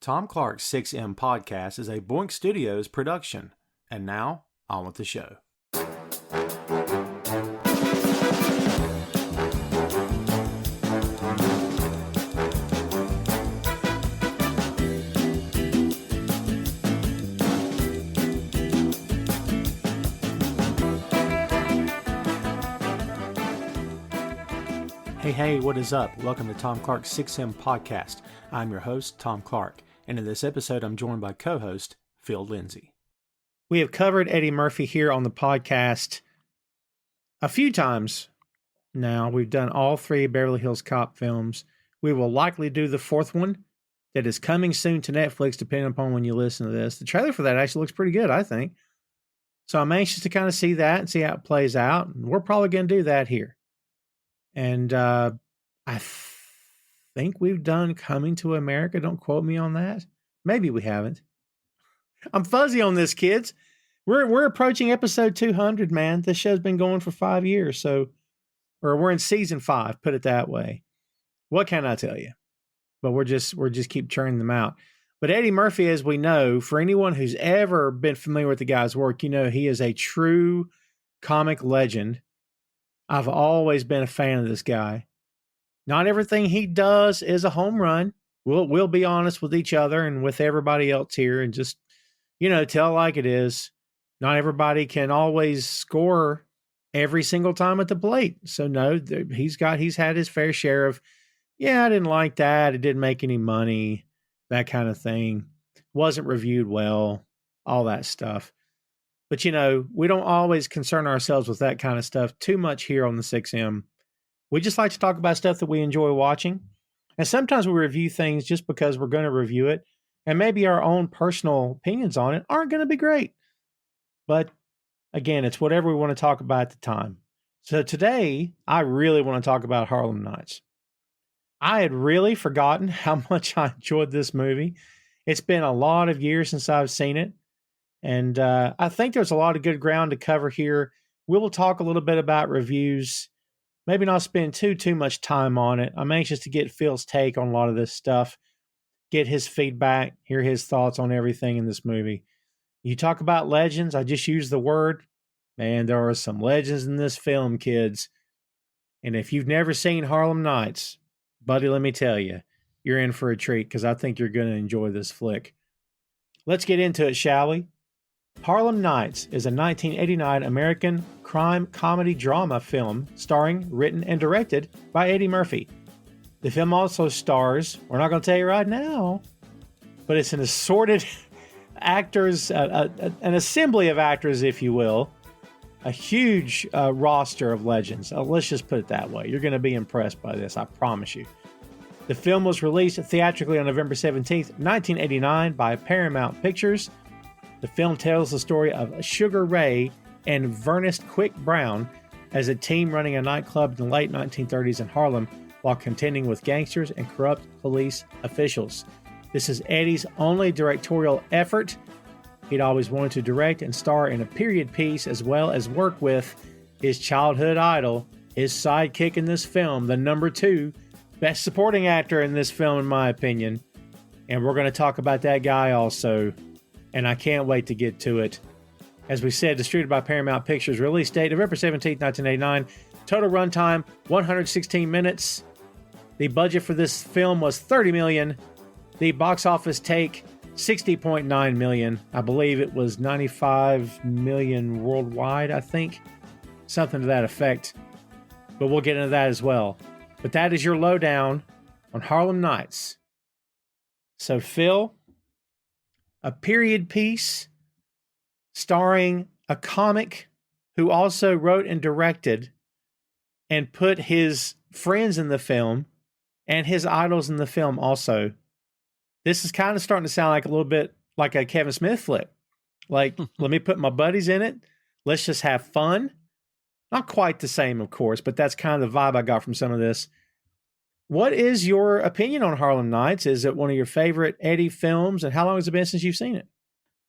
Tom Clark's 6M podcast is a Boink Studios production. And now, on with the show. Hey, what is up? Welcome to Tom Clark's 6M podcast. I'm your host, Tom Clark, and in this episode, I'm joined by co-host Phil Lindsey. We have covered Eddie Murphy here on the podcast a few times now. We've done all three Beverly Hills Cop films. We will likely do the fourth one that is coming soon to Netflix, depending upon when you listen to this. The trailer for that actually looks pretty good, I think. So I'm anxious to kind of see that and see how it plays out. And we're probably going to do that here. And I think we've done Coming to America. Don't quote me on that. Maybe we haven't. I'm fuzzy on this, kids. We're approaching episode 200, man. This show's been going for 5 years, or we're in season 5. Put it that way. What can I tell you? But we're just keep churning them out. But Eddie Murphy, as we know, for anyone who's ever been familiar with the guy's work, you know he is a true comic legend. I've always been a fan of this guy. Not everything he does is a home run. We'll be honest with each other and with everybody else here and just, tell like it is. Not everybody can always score every single time at the plate. So no, he's had his fair share of, I didn't like that. It didn't make any money, that kind of thing. Wasn't reviewed well, all that stuff. But, we don't always concern ourselves with that kind of stuff too much here on the 6M. We just like to talk about stuff that we enjoy watching. And sometimes we review things just because we're going to review it. And maybe our own personal opinions on it aren't going to be great. But again, it's whatever we want to talk about at the time. So today, I really want to talk about Harlem Nights. I had really forgotten how much I enjoyed this movie. It's been a lot of years since I've seen it. And I think there's a lot of good ground to cover here. We will talk a little bit about reviews. Maybe not spend too much time on it. I'm anxious to get Phil's take on a lot of this stuff, get his feedback, hear his thoughts on everything in this movie. You talk about legends. I just used the word. Man, there are some legends in this film, kids. And if you've never seen Harlem Nights, buddy, let me tell you, you're in for a treat because I think you're going to enjoy this flick. Let's get into it, shall we? Harlem Nights is a 1989 American crime comedy drama film starring, written, and directed by Eddie Murphy. The film also stars, we're not going to tell you right now, but it's an assorted actors, an assembly of actors, if you will, a huge roster of legends. Let's just put it that way. You're going to be impressed by this, I promise you. The film was released theatrically on November 17th, 1989 by Paramount Pictures. The film tells the story of Sugar Ray and Vernest Quick Brown as a team running a nightclub in the late 1930s in Harlem while contending with gangsters and corrupt police officials. This is Eddie's only directorial effort. He'd always wanted to direct and star in a period piece as well as work with his childhood idol, his sidekick in this film, the number 2 best supporting actor in this film, in my opinion. And we're going to talk about that guy also. And I can't wait to get to it. As we said, distributed by Paramount Pictures. Release date, November 17th, 1989. Total runtime, 116 minutes. The budget for this film was $30 million. The box office take, $60.9 million. I believe it was $95 million worldwide, I think. Something to that effect. But we'll get into that as well. But that is your lowdown on Harlem Nights. So, Phil, a period piece starring a comic who also wrote and directed and put his friends in the film and his idols in the film also. This is kind of starting to sound like a little bit like a Kevin Smith flick. Like, let me put my buddies in it. Let's just have fun. Not quite the same, of course, but that's kind of the vibe I got from some of this. What is your opinion on Harlem Nights? Is it one of your favorite Eddie films? And how long has it been since you've seen it?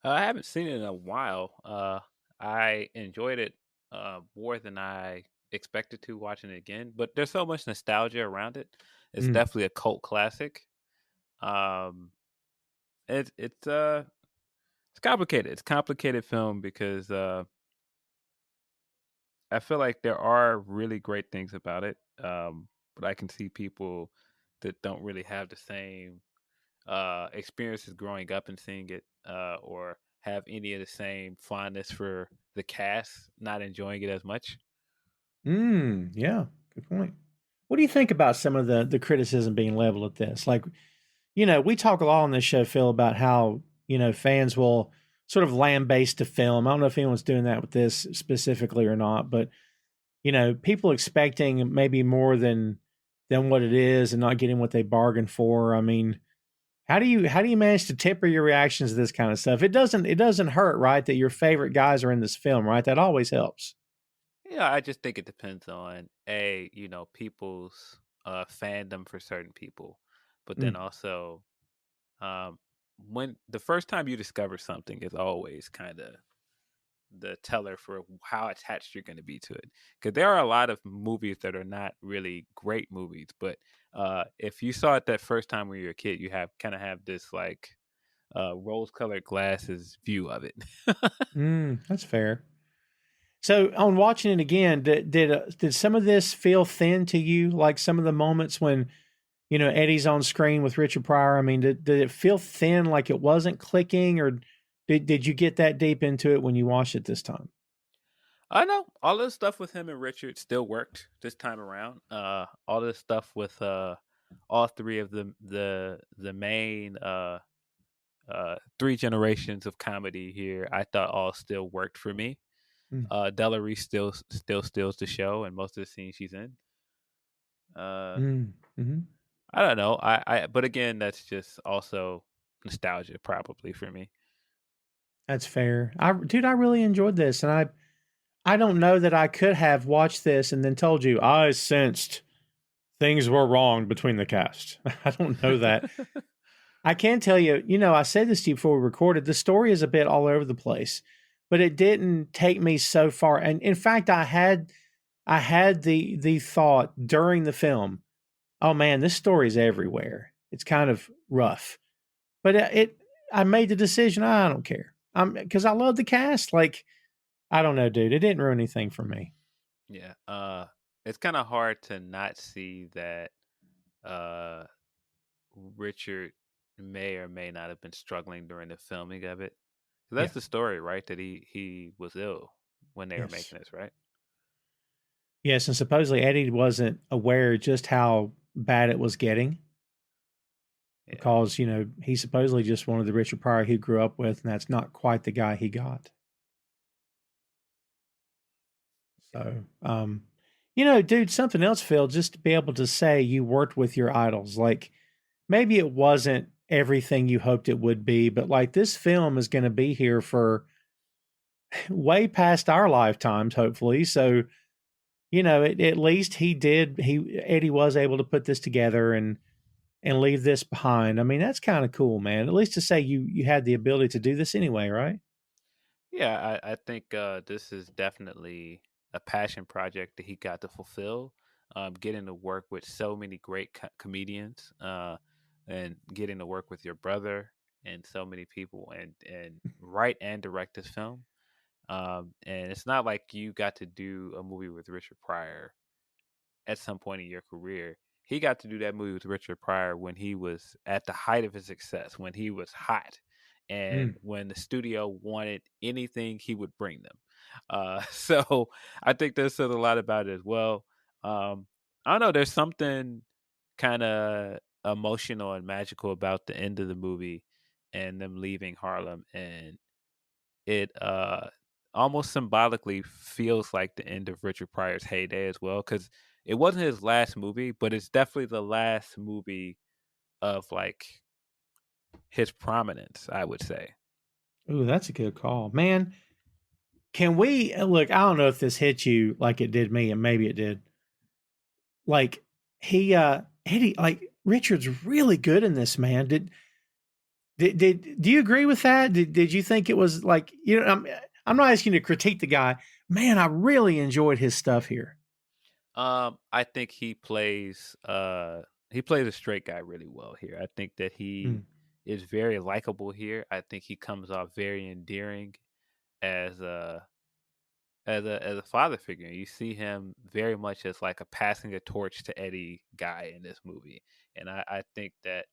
I haven't seen it in a while. I enjoyed it more than I expected to watching it again, but there's so much nostalgia around it. It's definitely a cult classic. it's complicated. It's a complicated film because I feel like there are really great things about it, but I can see people that don't really have the same experiences growing up and seeing it, or have any of the same fondness for the cast, not enjoying it as much. Yeah, good point. What do you think about some of the criticism being leveled at this? Like, we talk a lot on this show, Phil, about how, fans will sort of lambaste a film. I don't know if anyone's doing that with this specifically or not, but people expecting maybe more than what it is and not getting what they bargained for. I mean, how do you manage to temper your reactions to this kind of stuff? It doesn't hurt, right, that your favorite guys are in this film, right? That always helps. Yeah, I just think it depends on people's fandom for certain people, but then Mm, also um, when the first time you discover something is always kind of the teller for how attached you're going to be to it. Because there are a lot of movies that are not really great movies, but if you saw it that first time when you were a kid, you have this like rose-colored glasses view of it. that's fair. So on watching it again, did some of this feel thin to you? Like some of the moments when Eddie's on screen with Richard Pryor. I mean, did it feel thin, like it wasn't clicking, or did you get that deep into it when you watched it this time? I know all of the stuff with him and Richard still worked this time around. All the stuff with all three of the main three generations of comedy here, I thought all still worked for me. Mm, Delary still steals the show and most of the scenes she's in. Uh, mhm. I don't know. But again, that's just also nostalgia probably for me. That's fair. I really enjoyed this, and I don't know that I could have watched this and then told you I sensed things were wrong between the cast. I don't know that. I can tell you, I said this to you before we recorded. The story is a bit all over the place, but it didn't take me so far. And in fact, I had the thought during the film, oh man, this story's everywhere. It's kind of rough. But I made the decision, I don't care. Because I love the cast. Like, I don't know, dude. It didn't ruin anything for me. Yeah. It's kind of hard to not see that uh Richard may or may not have been struggling during the filming of it. 'Cause Yeah. that's the story, right? That he was ill when they were Yes. making this, right? Yes. And supposedly Eddie wasn't aware just how bad it was getting Yeah. because, he supposedly just wanted the Richard Pryor he grew up with, and that's not quite the guy he got. Yeah. So, dude, something else, Phil, just to be able to say you worked with your idols. Like, maybe it wasn't everything you hoped it would be, but like this film is going to be here for way past our lifetimes, hopefully. So, at least Eddie was able to put this together and leave this behind. I mean, that's kind of cool, man. At least to say you had the ability to do this anyway, right? Yeah, I think this is definitely a passion project that he got to fulfill. Getting to work with so many great comedians, and getting to work with your brother and so many people, and write and direct this film. And it's not like you got to do a movie with Richard Pryor at some point in your career. He got to do that movie with Richard Pryor when he was at the height of his success, when he was hot, and Mm. when the studio wanted anything, he would bring them. So I think that says a lot about it as well. I don't know. There's something kind of emotional and magical about the end of the movie and them leaving Harlem, and it almost symbolically feels like the end of Richard Pryor's heyday as well, because it wasn't his last movie, but it's definitely the last movie of like his prominence, I would say. Ooh, that's a good call, man. Can we look? I don't know if this hit you like it did me, and maybe it did. Like Eddie, like Richard's really good in this, man. Did do you agree with that? Did you think it was like I'm not asking you to critique the guy, man. I really enjoyed his stuff here. I think he plays a straight guy really well here. I think that Mm. is very likable here. I think he comes off very endearing as a father figure. You see him very much as like a passing a torch to Eddie guy in this movie, and I think that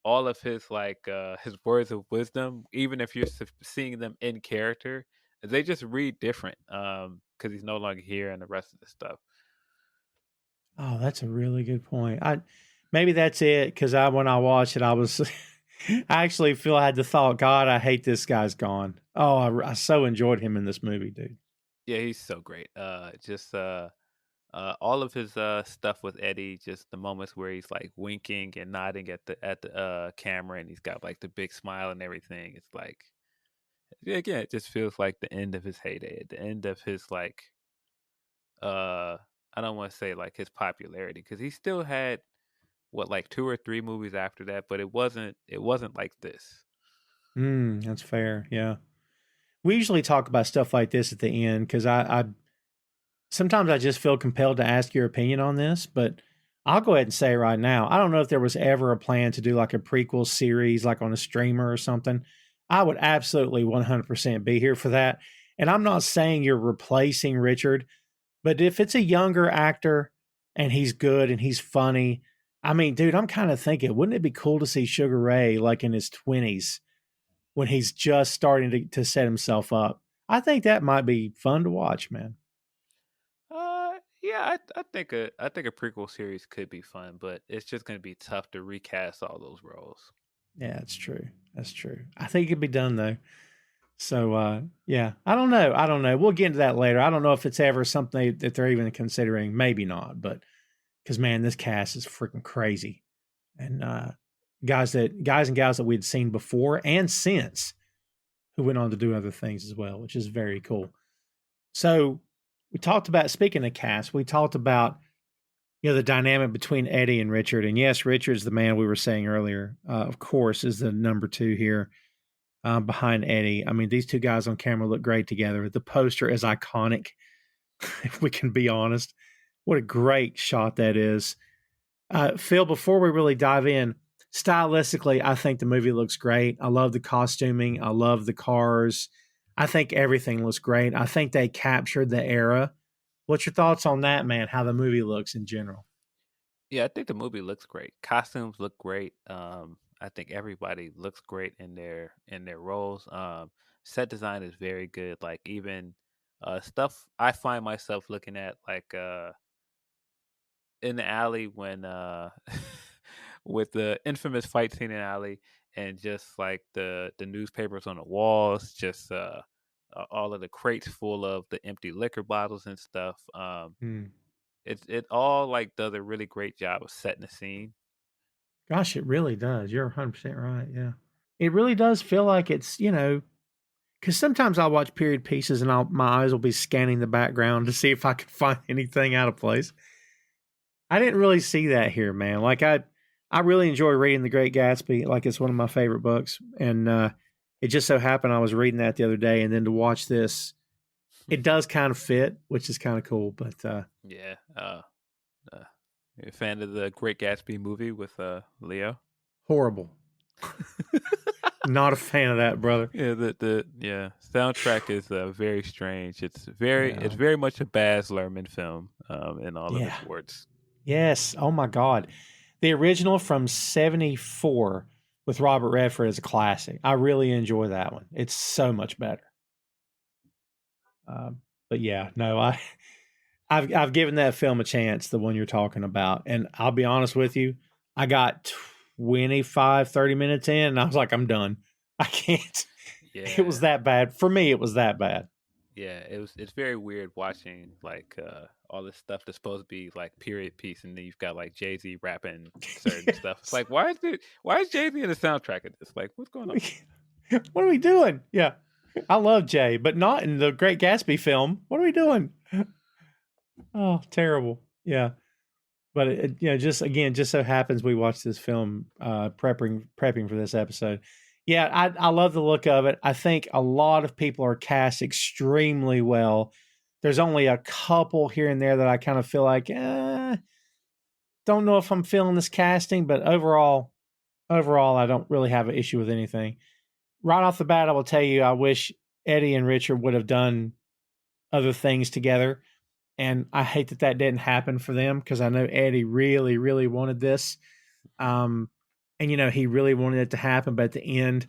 all of his his words of wisdom, even if you're seeing them in character, they just read different because he's no longer here and the rest of the stuff. Oh, that's a really good point. I maybe that's it because I when I watched it, I was I actually feel I had the thought, God, I hate this guy's gone. Oh, I so enjoyed him in this movie, dude. Yeah, he's so great. Just all of his stuff with Eddie, just the moments where he's like winking and nodding at the camera, and he's got like the big smile and everything. It's like, yeah, again, it just feels like the end of his heyday, at the end of his uh, I don't want to say like his popularity because he still had what like two or three movies after that, but it wasn't like this. That's fair. Yeah. We usually talk about stuff like this at the end because I sometimes I just feel compelled to ask your opinion on this, but I'll go ahead and say right now, I don't know if there was ever a plan to do like a prequel series, like on a streamer or something. I would absolutely 100% be here for that. And I'm not saying you're replacing Richard, but if it's a younger actor and he's good and he's funny, I mean, dude, I'm kind of thinking, wouldn't it be cool to see Sugar Ray like in his 20s when he's just starting to set himself up? I think that might be fun to watch, man. Yeah, I think a prequel series could be fun, but it's just gonna be tough to recast all those roles. Yeah, that's true. That's true. I think it could be done though. So yeah, I don't know. I don't know. We'll get into that later. I don't know if it's ever something that they're even considering. Maybe not, but because man, this cast is freaking crazy. And guys and gals that we'd seen before and since who went on to do other things as well, which is very cool. So we talked about speaking of cast, we talked about the dynamic between Eddie and Richard. And yes, Richard's the man we were saying earlier. Of course, is the number two here behind Eddie. I mean, these two guys on camera look great together. The poster is iconic, if we can be honest. What a great shot that is. Phil, before we really dive in, stylistically, I think the movie looks great. I love the costuming. I love the cars. I think everything looks great. I think they captured the era. What's your thoughts on that, man? How the movie looks in general? Yeah, I think the movie looks great. Costumes look great. I think everybody looks great in their roles. Set design is very good. Like even stuff I find myself looking at in the alley when with the infamous fight scene in the alley and just like the newspapers on the walls, just all of the crates full of the empty liquor bottles and stuff. Hmm. It all like does a really great job of setting the scene. Gosh, it really does. You're 100% right. Yeah. It really does feel like it's, because sometimes I'll watch period pieces and my eyes will be scanning the background to see if I can find anything out of place. I didn't really see that here, man. Like I really enjoy reading The Great Gatsby. Like it's one of my favorite books. And it just so happened I was reading that the other day. And then to watch this, it does kind of fit, which is kind of cool. But Yeah. Uh, you a fan of the Great Gatsby movie with Leo? horrible. Not a fan of that, brother. Yeah, the soundtrack is very strange. It's Yeah. very much a Baz Luhrmann film in all of Yeah. its words. Yes. Oh my God. The original from '74 with Robert Redford is a classic. I really enjoy that one. It's so much better. But yeah, no, I've given that film a chance, the one you're talking about, and I'll be honest with you, I got 25, 30 minutes in, and I was like, I'm done. I can't. It was Yeah, that bad for me. It was that bad. yeah. It's very weird watching all this stuff that's supposed to be like period piece, and then you've got like Jay-Z rapping certain stuff. It's Yes. like why is Jay-Z in the soundtrack of this? Like what's going on? What are we doing? Yeah, I love Jay, but not in the Great Gatsby film. What are we doing? Oh, terrible. Yeah. But just again, just so happens we watched this film prepping for this episode. Yeah, I love the look of it. I think a lot of people are cast extremely well. There's only a couple here and there that I kind of feel like, don't know if I'm feeling this casting, but overall, overall, I don't really have an issue with anything. Right off the bat, I will tell you, I wish Eddie and Richard would have done other things together. And I hate that that didn't happen for them because I know Eddie really, really wanted this. Um, and, he really wanted it to happen. But at the end,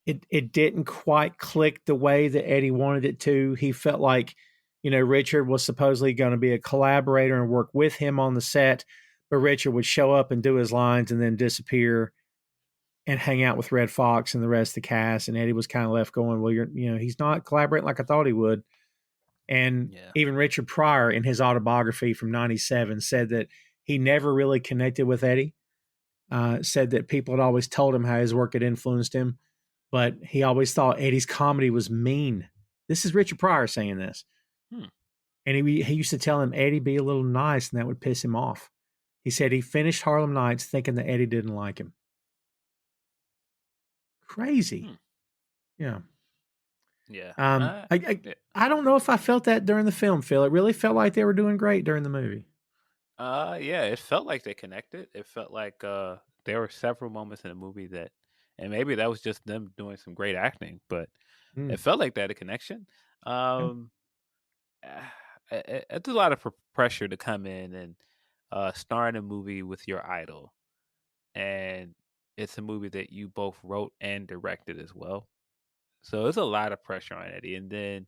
it didn't quite click the way that Eddie wanted it to. He felt like, Richard was supposedly going to be a collaborator and work with him on the set, but Richard would show up and do his lines and then disappear and hang out with Red Fox and the rest of the cast. And Eddie was kind of left going, well, he's not collaborating like I thought he would. And Yeah. even Richard Pryor in his autobiography from '97 said that he never really connected with Eddie. Said that people had always told him how his work had influenced him, but he always thought Eddie's comedy was mean. This is Richard Pryor saying this. Hmm. And he used to tell him, Eddie, be a little nice, and that would piss him off. He said he finished Harlem Nights thinking that Eddie didn't like him. Crazy. Hmm. Yeah. Yeah. I don't know if I felt that during the film, Phil. It really felt like they were doing great during the movie. Yeah, it felt like they connected. It felt like there were several moments in the movie that, and maybe that was just them doing some great acting, but Mm, it felt like they had a connection. yeah. Um, it's a lot of pressure to come in and star in a movie with your idol, and it's a movie that you both wrote and directed as well. So it's a lot of pressure on Eddie, and then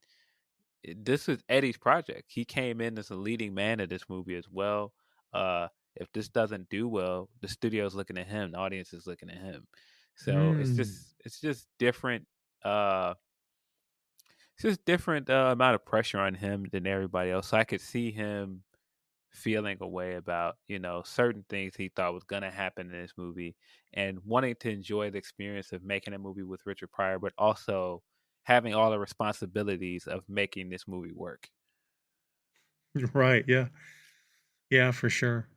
this is Eddie's project. He came in as a leading man of this movie as well. Uh, if this doesn't do well, the studio's looking at him, the audience is looking at him. So Mm, it's just different. Uh, it's just different amount of pressure on him than everybody else. So I could see him feeling a way about certain things he thought was gonna happen in this movie, and wanting to enjoy the experience of making a movie with Richard Pryor, but also having all the responsibilities of making this movie work. right. Yeah. Yeah, for sure.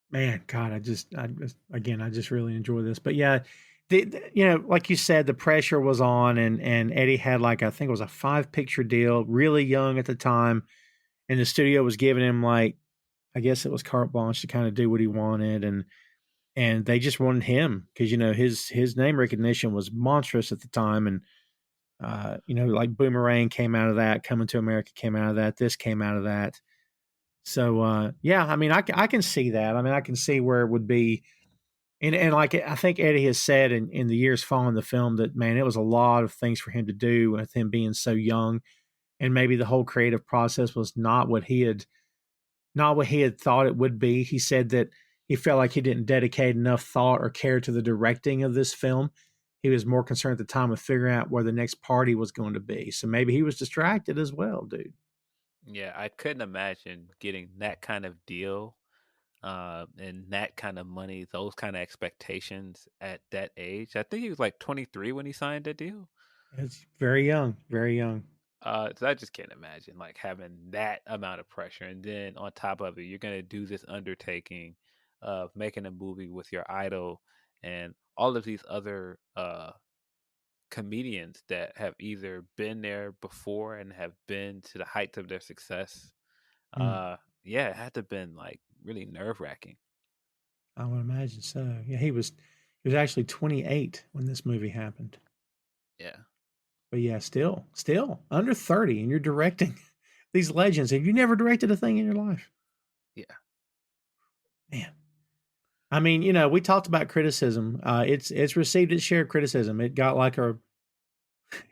Man, God, again, I just really enjoy this. But yeah, like you said, the pressure was on, and Eddie had like I think it was a 5 picture deal, really young at the time, and the studio was giving him like I guess it was carte blanche to kind of do what he wanted, and they just wanted him because his name recognition was monstrous at the time, and like Boomerang came out of that, Coming to America came out of that, this came out of that. So yeah, I mean, I can see that. I mean, I can see where it would be, and like I think Eddie has said in the years following the film that man, it was a lot of things for him to do with him being so young, and maybe the whole creative process was not what he had thought it would be. He said that he felt like he didn't dedicate enough thought or care to the directing of this film. He was more concerned at the time of figuring out where the next party was going to be. So maybe he was distracted as well, dude. Yeah, I couldn't imagine getting that kind of deal, and that kind of money, those kind of expectations at that age. I think he was like 23 when he signed that deal. It's very young, very young. So I just can't imagine like having that amount of pressure, and then on top of it, you're gonna do this undertaking of making a movie with your idol and all of these other comedians that have either been there before and have been to the heights of their success. Mm, Yeah, it had to have been like really nerve wracking. I would imagine so. Yeah, he was actually 28 when this movie happened. Yeah, But yeah, still under 30, and you're directing these legends. Have you never directed a thing in your life? yeah, Man. I mean, we talked about criticism. It's received its share of criticism. It got like a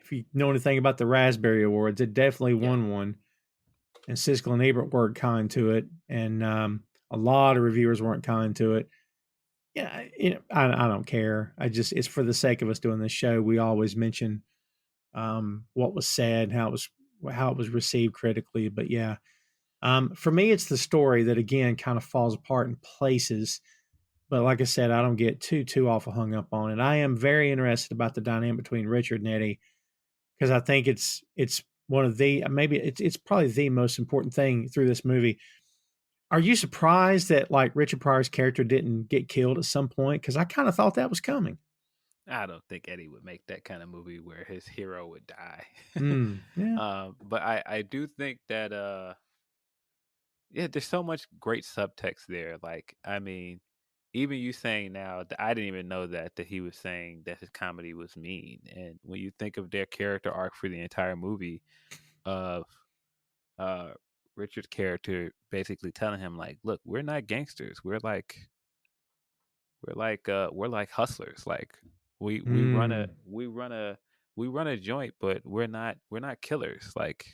if you know anything about the Raspberry Awards, it definitely yeah, won one. And Siskel and Ebert weren't kind to it, and a lot of reviewers weren't kind to it. Yeah, I don't care. It's for the sake of us doing this show. We always mention what was said, how it was received critically. But yeah, for me, it's the story that again kind of falls apart in places. But like I said, I don't get too awful hung up on it. I am very interested about the dynamic between Richard and Eddie because I think it's one of the maybe it's probably the most important thing through this movie. Are you surprised that like Richard Pryor's character didn't get killed at some point? Because I kind of thought that was coming. I don't think Eddie would make that kind of movie where his hero would die. Yeah. But I do think that yeah, there's so much great subtext there. Like, I mean, even you saying now that I didn't even know that he was saying that his comedy was mean. And when you think of their character arc for the entire movie of uh Richard's character basically telling him like, look, we're not gangsters. We're like hustlers. Like we run a Mm, we run a joint, but we're not killers. Like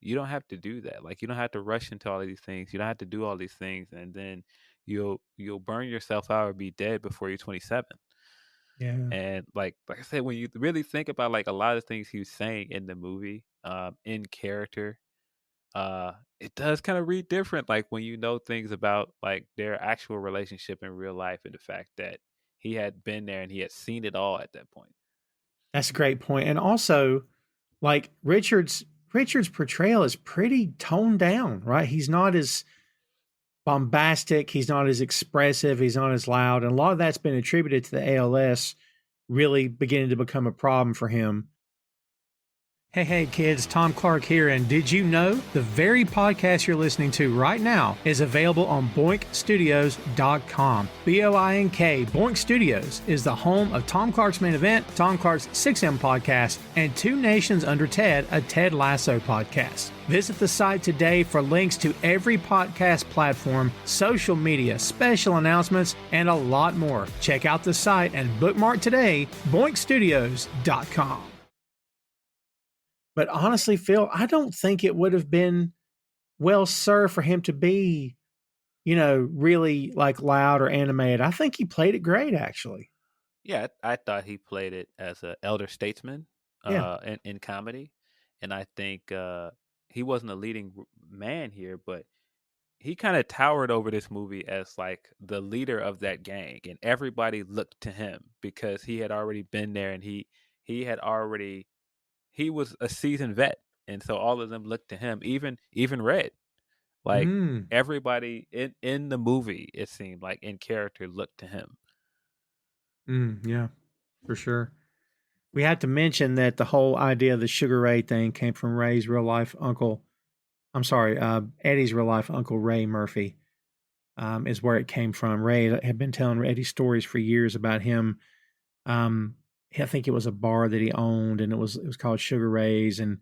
you don't have to do that. Like you don't have to rush into all of these things. You don't have to do all these things and then you'll burn yourself out or be dead before you're 27. yeah. And like I said, when you really think about like a lot of things he was saying in the movie, in character, it does kind of read different like when you know things about like their actual relationship in real life and the fact that he had been there and he had seen it all at that point. That's a great point. And also, like Richard's portrayal is pretty toned down, right? He's not as bombastic, he's not as expressive, he's not as loud. And a lot of that's been attributed to the ALS really beginning to become a problem for him. Hey, kids, Tom Clark here. And did you know the very podcast you're listening to right now is available on boinkstudios.com? BOINK, Boink Studios is the home of Tom Clark's Main Event, Tom Clark's 6M podcast, and Two Nations Under Ted, a Ted Lasso podcast. Visit the site today for links to every podcast platform, social media, special announcements, and a lot more. Check out the site and bookmark today, boinkstudios.com. But honestly, Phil, I don't think it would have been well served for him to be, really like loud or animated. I think he played it great, actually. Yeah, I thought he played it as an elder statesman Yeah. in comedy. And I think he wasn't a leading man here, but he kind of towered over this movie as like the leader of that gang and everybody looked to him because he had already been there and he had already he was a seasoned vet, and so all of them looked to him. Even Red, like Mm, everybody in the movie, it seemed like in character looked to him. yeah, for sure. We had to mention that the whole idea of the Sugar Ray thing came from Ray's real life uncle. I'm sorry, Eddie's real life uncle, Ray Murphy, is where it came from. Ray had been telling Eddie stories for years about him. Um, I think it was a bar that he owned, and it was called Sugar Ray's, and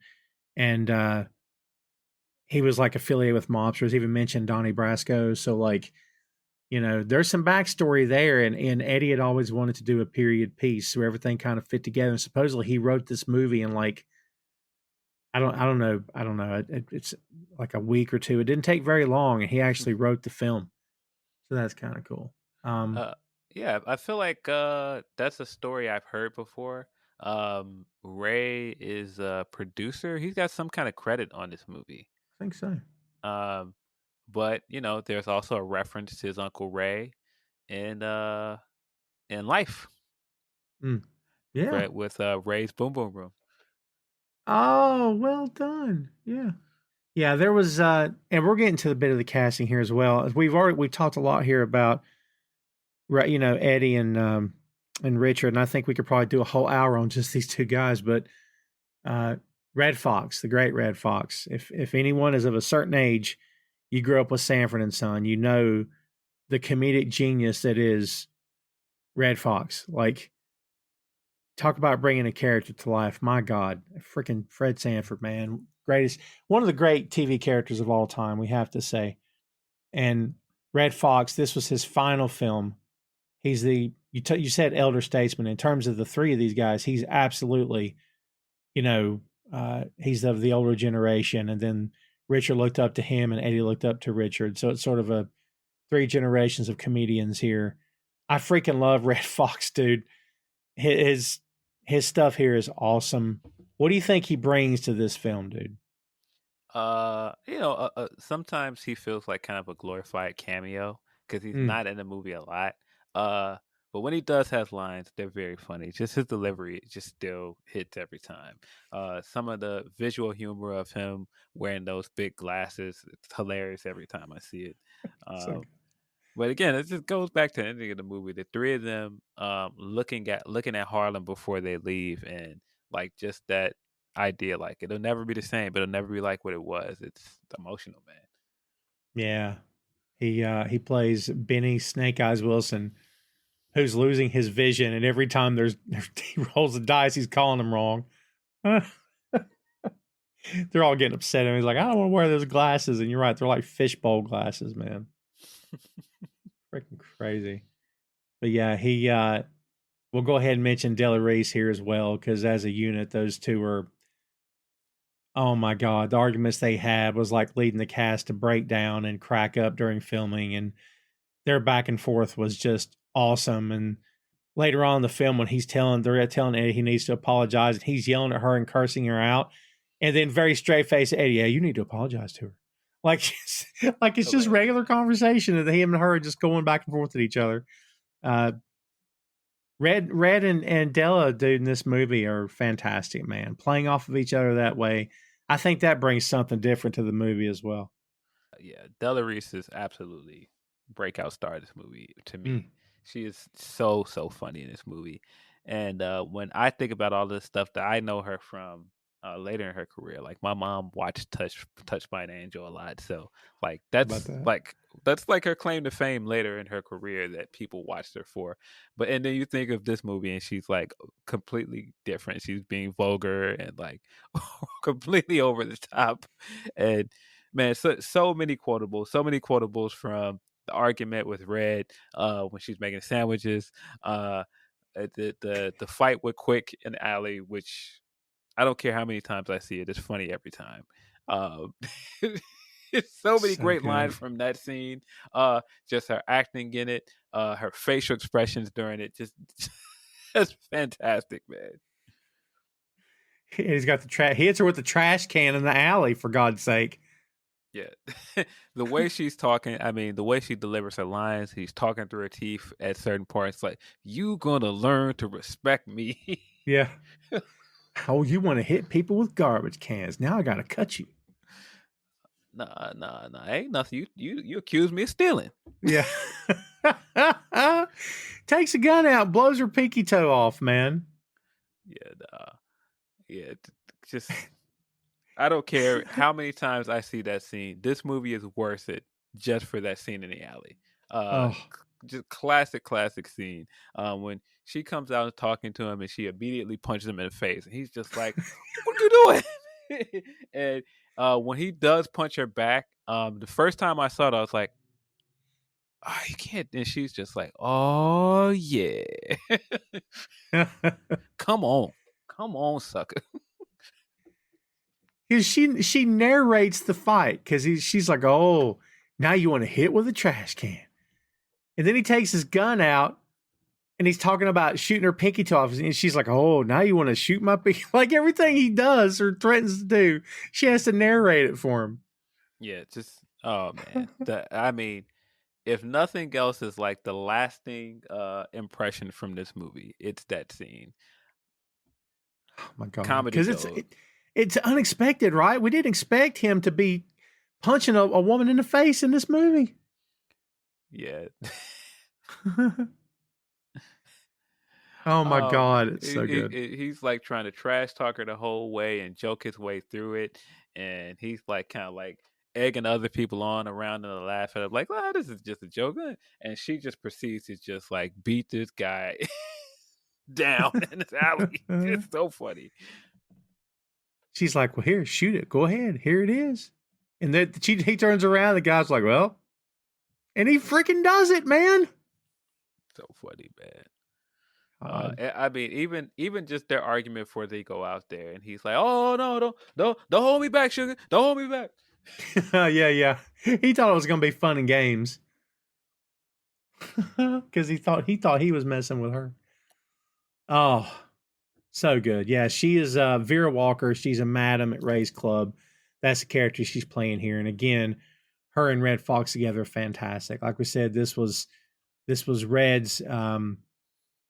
he was like affiliated with mobsters. Even mentioned Donnie Brasco. So like, there's some backstory there. And Eddie had always wanted to do a period piece where everything kind of fit together. And supposedly he wrote this movie in like I don't know. It's like a week or two. It didn't take very long, and he actually wrote the film. So that's kind of cool. Um, Uh, yeah, I feel like that's a story I've heard before. Ray is a producer. He's got some kind of credit on this movie. I think so. Um, but there's also a reference to his uncle Ray in in Life, Mm. Yeah. right? With Ray's Boom Boom Room. Oh, well done. Yeah. Yeah, there was and we're getting to the bit of the casting here as well. We've talked a lot here about right, Eddie and Richard, and I think we could probably do a whole hour on just these two guys, but uh Red Fox, the great Red Fox. If anyone is of a certain age, you grew up with Sanford and Son, you know the comedic genius that is Red Fox. Like talk about bringing a character to life. My God, freaking Fred Sanford, man, greatest, one of the great TV characters of all time, we have to say. And Red Fox, this was his final film. He's you said elder statesman. In terms of the three of these guys, he's absolutely, he's of the older generation. And then Richard looked up to him, and Eddie looked up to Richard. So it's sort of a three generations of comedians here. I freaking love Red Fox, dude. His his stuff here is awesome. What do you think he brings to this film, dude? Sometimes he feels like kind of a glorified cameo because he's Mm, not in the movie a lot. Uh, but when he does have lines, they're very funny. Just his delivery just still hits every time. Some of the visual humor of him wearing those big glasses, it's hilarious every time I see it. so Uh, but again, it just goes back to the ending of the movie. The three of them looking at Harlem before they leave, and like just that idea, like it'll never be the same, but it'll never be like what it was. It's emotional, man. yeah, He plays Benny Snake Eyes Wilson, who's losing his vision, and every time he rolls the dice, he's calling them wrong. They're all getting upset, and he's like, "I don't want to wear those glasses." And you're right, they're like fishbowl glasses, man. Freaking crazy. But yeah, we'll go ahead and mention Della Reese here as well, because as a unit, those two are, oh my God, the arguments they had was like leading the cast to break down and crack up during filming, and their back and forth was just awesome. And later on in the film, when they're telling Eddie he needs to apologize, and he's yelling at her and cursing her out, and then very straight face, Eddie, yeah, you need to apologize to her. Like, it's just regular conversation, and him and her just going back and forth at each other. Red and Della, dude, in this movie are fantastic, man. Playing off of each other that way, I think that brings something different to the movie as well. Yeah, Della Reese is absolutely breakout star of this movie to me. She is so funny in this movie, and when I think about all this stuff that I know her from later in her career, like my mom watched Touched by an Angel a lot, so like that's like her claim to fame later in her career that people watched her for. But and then you think of this movie and she's like completely different. She's being vulgar and like completely over the top, and man, so many quotables from the argument with Red when she's making sandwiches, the fight with Quick in the alley, which I don't care how many times I see it, it's funny every time. It's so many great lines from that scene. Just her acting in it, her facial expressions during it, just fantastic, man. He's got he hits her with the trash can in the alley, for God's sake. Yeah. The way she's talking, I mean, the way she delivers her lines, he's talking through her teeth at certain points, like, you gonna learn to respect me. Yeah. Oh, you want to hit people with garbage cans. Now I gotta cut you. Nah. Ain't nothing. You accuse me of stealing. Yeah. Takes a gun out, blows her pinky toe off, man. Yeah, just I don't care how many times I see that scene. This movie is worth it just for that scene in the alley. Just classic scene. When she comes out and talking to him, and she immediately punches him in the face, and he's just like, "What are you doing?" And when he does punch her back, the first time I saw it, I was like, "Oh, you can't." And she's just like, "Oh yeah, come on, sucker." Because she narrates the fight, because she's like, "Oh, now you want to hit with a trash can," and then he takes his gun out, and he's talking about shooting her pinky toe off, and she's like, "Oh, now you want to shoot my pinky?" Like everything he does or threatens to do, she has to narrate it for him. Yeah, just oh man, I mean, if nothing else is like the lasting impression from this movie, it's that scene. Oh my God, Comedy because it's unexpected, right? We didn't expect him to be punching a woman in the face in this movie. Yeah. Oh my God, it's so good. He's like trying to trash talk her the whole way and joke his way through it, and he's like kind of like egging other people on around and laugh at him, like, "Well, this is just a joke," and she just proceeds to just like beat this guy down in this alley. It's so funny. She's like, "Well, here, shoot it. Go ahead. Here it is." And then he turns around. The guy's like, "Well," and he freaking does it, man. So funny, man. I mean, even just their argument before they go out there, and he's like, "Oh no, don't hold me back, sugar. Don't hold me back." Yeah. He thought it was gonna be fun and games because he thought he was messing with her. Oh, so good. Yeah, she is Vera Walker. She's a madam at Ray's Club. That's the character she's playing here. And again, her and Red Fox together are fantastic. Like we said, this was Red's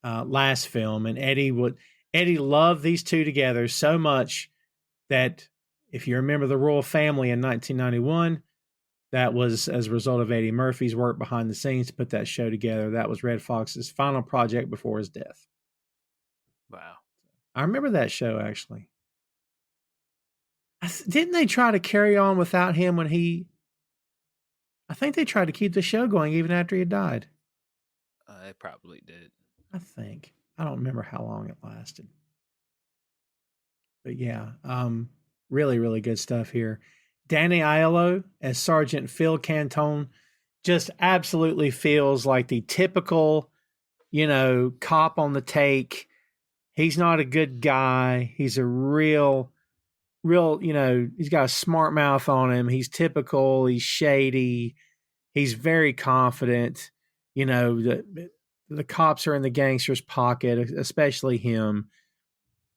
last film, and Eddie loved these two together so much that if you remember the Royal Family in 1991, that was as a result of Eddie Murphy's work behind the scenes to put that show together. That was Red Fox's final project before his death. Wow. I remember that show, actually. Didn't they try to carry on without him when he... I think they tried to keep the show going even after he died. It probably did. I think. I don't remember how long it lasted. But yeah, really, really good stuff here. Danny Aiello as Sergeant Phil Cantone just absolutely feels like the typical, cop on the take. He's not a good guy. He's a real, he's got a smart mouth on him. He's typical. He's shady. He's very confident. The cops are in the gangster's pocket, especially him.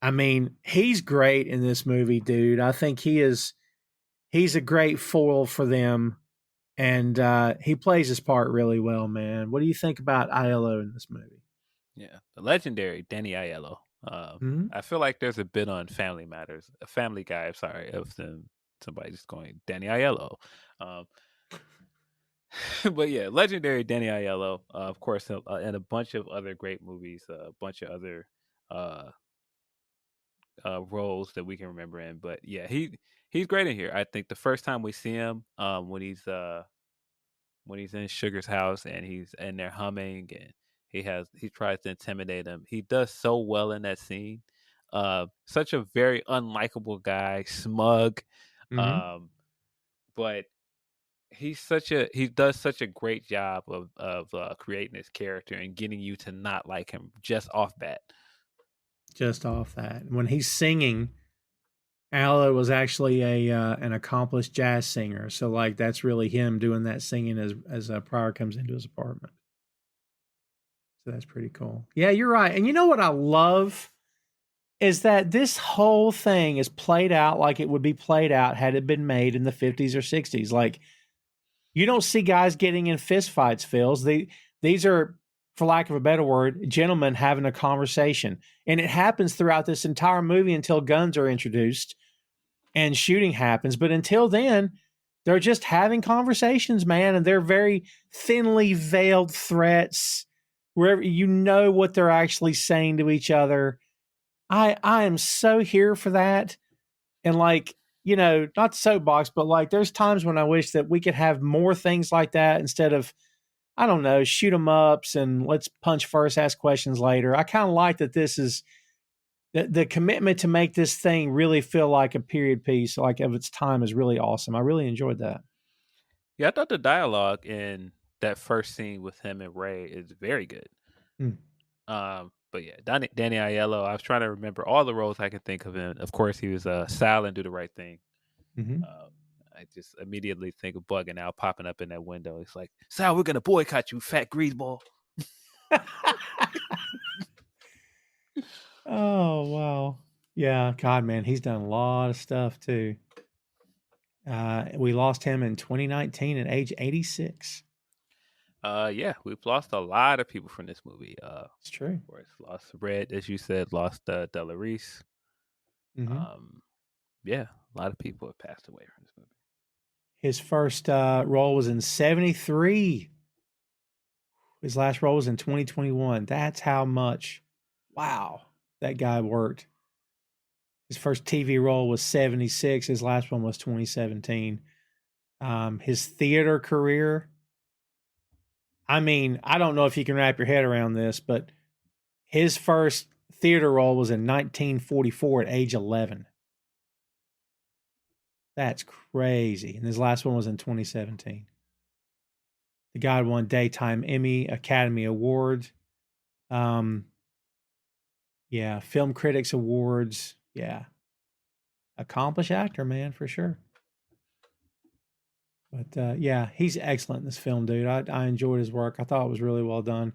I mean, he's great in this movie, dude. I think he's a great foil for them, and he plays his part really well, man. What do you think about Aiello in this movie? Yeah, the legendary Danny Aiello. Mm-hmm. I feel like there's a bit on Family Matters, a Family Guy. I'm sorry, of them somebody just going Danny Aiello. Um, but yeah, legendary Danny Aiello, of course, and a bunch of other great movies, a bunch of other uh, roles that we can remember in. But yeah, he's great in here. I think the first time we see him, when he's in Sugar's house and he's in there humming and he tries to intimidate him. He does so well in that scene. Such a very unlikable guy, smug, Mm-hmm. um, but he does such a great job of creating his character and getting you to not like him just off bat. Just off that, when he's singing, Aiello was actually a an accomplished jazz singer, so like that's really him doing that singing as Pryor comes into his apartment. So that's pretty cool. Yeah, you're right. And you know what I love is that this whole thing is played out like it would be played out had it been made in the 50s or 60s. Like you don't see guys getting in fistfights, Phils. These are, for lack of a better word, gentlemen having a conversation. And it happens throughout this entire movie until guns are introduced and shooting happens. But until then, they're just having conversations, man, and they're very thinly veiled threats wherever you know what they're actually saying to each other. I am so here for that. And like, not the soapbox, but like there's times when I wish that we could have more things like that instead of, I don't know, shoot 'em ups and let's punch first, ask questions later. I kind of like that this is the commitment to make this thing really feel like a period piece, like of its time, is really awesome. I really enjoyed that. Yeah, I thought the dialogue in that first scene with him and Ray is very good. Mm. But yeah, Danny Aiello. I was trying to remember all the roles I can think of him. Of course, he was Sal and Do the Right Thing. Mm-hmm. Um, I just immediately think of Bugging Out popping up in that window. It's like, Sal, we're gonna boycott you, fat greaseball. Oh wow, yeah, God, man, he's done a lot of stuff too. We lost him in 2019 at age 86. Yeah, we've lost a lot of people from this movie. It's true. Of course, lost Red, as you said, lost Della Reese. Mm-hmm. Um, yeah, a lot of people have passed away from this movie. His first role was in 73. His last role was in 2021. That's how much, wow, that guy worked. His first TV role was 76. His last one was 2017. His theater career, I mean, I don't know if you can wrap your head around this, but his first theater role was in 1944 at age 11. That's crazy. And his last one was in 2017. The guy won Daytime Emmy, Academy Award. Yeah, Film Critics Awards. Yeah. Accomplished actor, man, for sure. But yeah, he's excellent in this film, dude. I enjoyed his work. I thought it was really well done.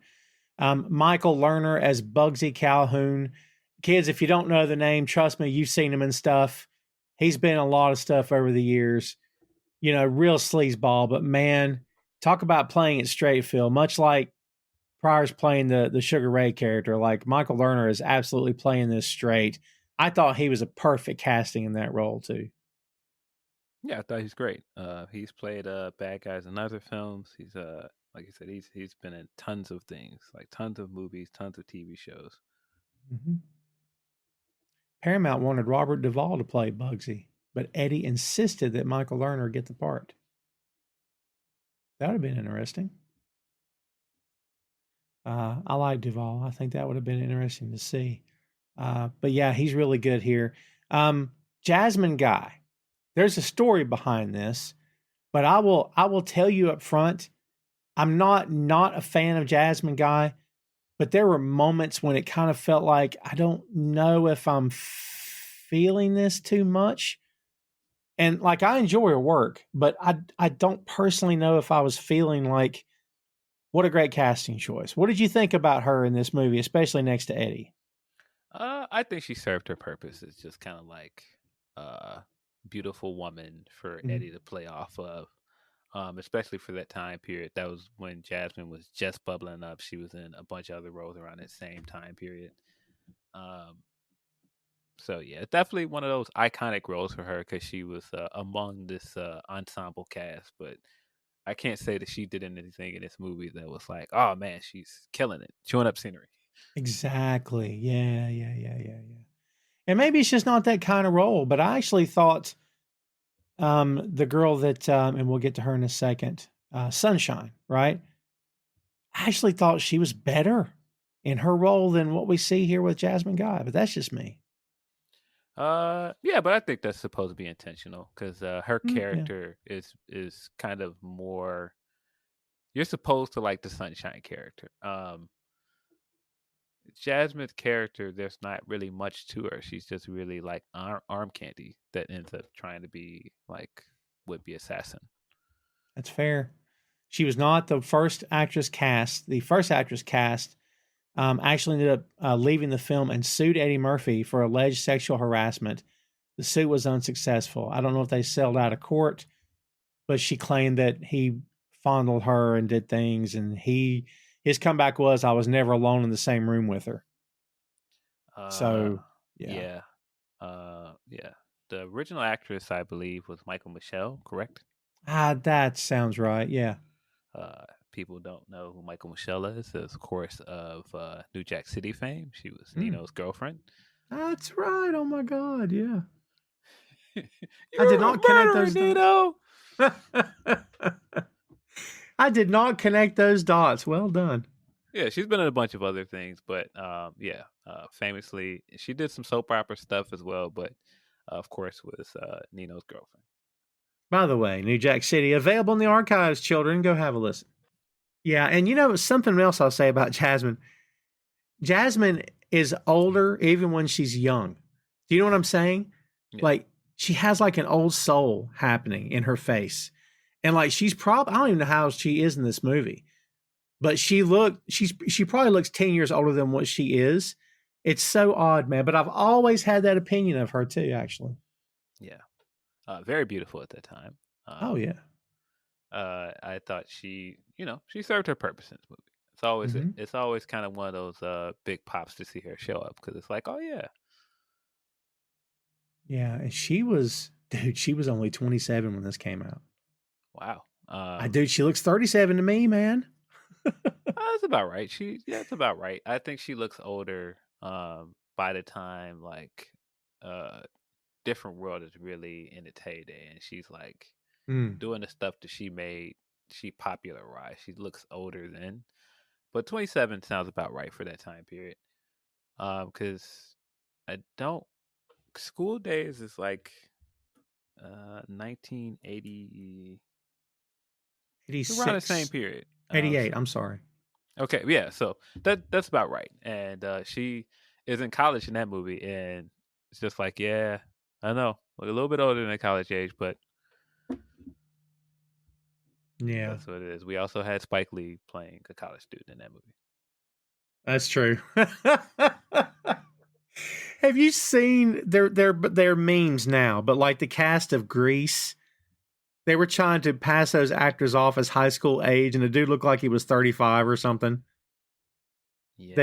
Michael Lerner as Bugsy Calhoun. Kids, if you don't know the name, trust me, you've seen him in stuff. He's been in a lot of stuff over the years. Real sleazeball, but man, talk about playing it straight, Phil. Much like Pryor's playing the Sugar Ray character, like Michael Lerner is absolutely playing this straight. I thought he was a perfect casting in that role too. Yeah, I thought he's great. He's played bad guys in other films. He's like I said, he's been in tons of things, like tons of movies, tons of TV shows. Mm-hmm. Paramount wanted Robert Duvall to play Bugsy, but Eddie insisted that Michael Lerner get the part. That would have been interesting. I like Duvall. I think that would have been interesting to see. But yeah, he's really good here. Jasmine Guy. There's a story behind this, but I will tell you up front, I'm not a fan of Jasmine Guy, but there were moments when it kind of felt like I don't know if I'm feeling this too much. And like I enjoy her work, but I don't personally know if I was feeling like what a great casting choice. What did you think about her in this movie, especially next to Eddie? I think she served her purpose. It's just kind of like a beautiful woman for Mhm. Eddie to play off of. Especially for that time period. That was when Jasmine was just bubbling up. She was in a bunch of other roles around that same time period. Um, so yeah, definitely one of those iconic roles for her because she was among this ensemble cast. But I can't say that she did anything in this movie that was like, oh man, she's killing it, chewing up scenery. Exactly. Yeah, yeah, yeah, yeah, yeah. And maybe it's just not that kind of role, but I actually thought the girl that and we'll get to her in a second, Sunshine, right? I actually thought she was better in her role than what we see here with Jasmine Guy, but that's just me. Yeah, but I think that's supposed to be intentional because her Yeah. character is kind of more. You're supposed to like the Sunshine character. Jasmine's character, there's not really much to her. She's just really like arm candy that ends up trying to be like would be assassin. That's fair. She was not the first actress cast. The first actress cast actually ended up leaving the film and sued Eddie Murphy for alleged sexual harassment. The suit was unsuccessful. I don't know if they settled out of court, but she claimed that he fondled her and did things, and his comeback was, "I was never alone in the same room with her." Uh, So, yeah, yeah, yeah. The original actress, I believe, was Michael Michelle. Correct. that sounds right. Yeah, People don't know who Michael Michelle is. Of course, of New Jack City fame. She was mm, Nino's girlfriend. that's right. Oh my God, yeah. I did You're a not connect murderer, those dots. Nino. I did not connect those dots. Well done. Yeah, she's been in a bunch of other things, but yeah, famously, she did some soap opera stuff as well. But of course, was Nino's girlfriend. By the way, New Jack City available in the archives. Children, go have a listen. Yeah, and something else I'll say about Jasmine. Jasmine is older even when she's young. Do you know what I'm saying? Yeah, Like she has like an old soul happening in her face. And like she's probably I don't even know how she is in this movie. But she probably looks 10 years older than what she is. It's so odd, man, but I've always had that opinion of her too actually. yeah, very beautiful at that time. Oh Um, yeah. I thought she served her purpose in this movie. It's always Mhm. it's always kind of one of those big pops to see her show up because it's like, oh yeah, Yeah, and she was only 27 when this came out. wow. She looks 37 to me, man. That's about right. That's about right. I think she looks older by the time like uh different world is really in its heyday and she's like Mm. doing the stuff that she popularized. She looks older then. But 27 sounds about right for that time period. Cuz I don't school days is like 1980 around the same 86, period. 88, I'm sorry. Okay, yeah, so that's about right. And she is in college in that movie and it's just like, yeah, I know. Like a little bit older than college age, but Yeah, that's what it is. We also had Spike Lee playing a college student in that movie. that's true. Have you seen their memes now? But like the cast of Grease, they were trying to pass those actors off as high school age, and the dude looked like he was 35 or something. Yeah.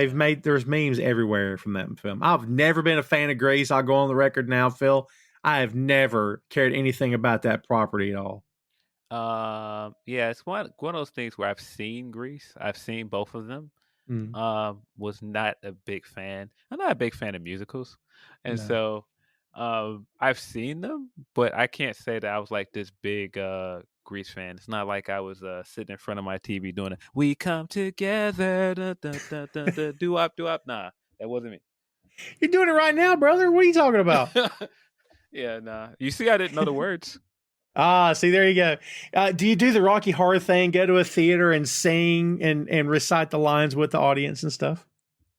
There's memes everywhere from that film. I've never been a fan of Grease. I'll go on the record now, Phil. I have never cared anything about that property at all. Yeah, it's one of those things where I've seen Grease. I've seen both of them. Mm, Was not a big fan. I'm not a big fan of musicals. And no. so I've seen them, but I can't say that I was like this big Grease fan. It's not like I was sitting in front of my TV doing it. We come together, da, da, da, da, da, do up, do up. Nah, that wasn't me. You're doing it right now, brother. What are you talking about? Yeah, nah. You see, I didn't know the words. See, there you go. Do you do the Rocky Horror thing? Go to a theater and sing and recite the lines with the audience and stuff?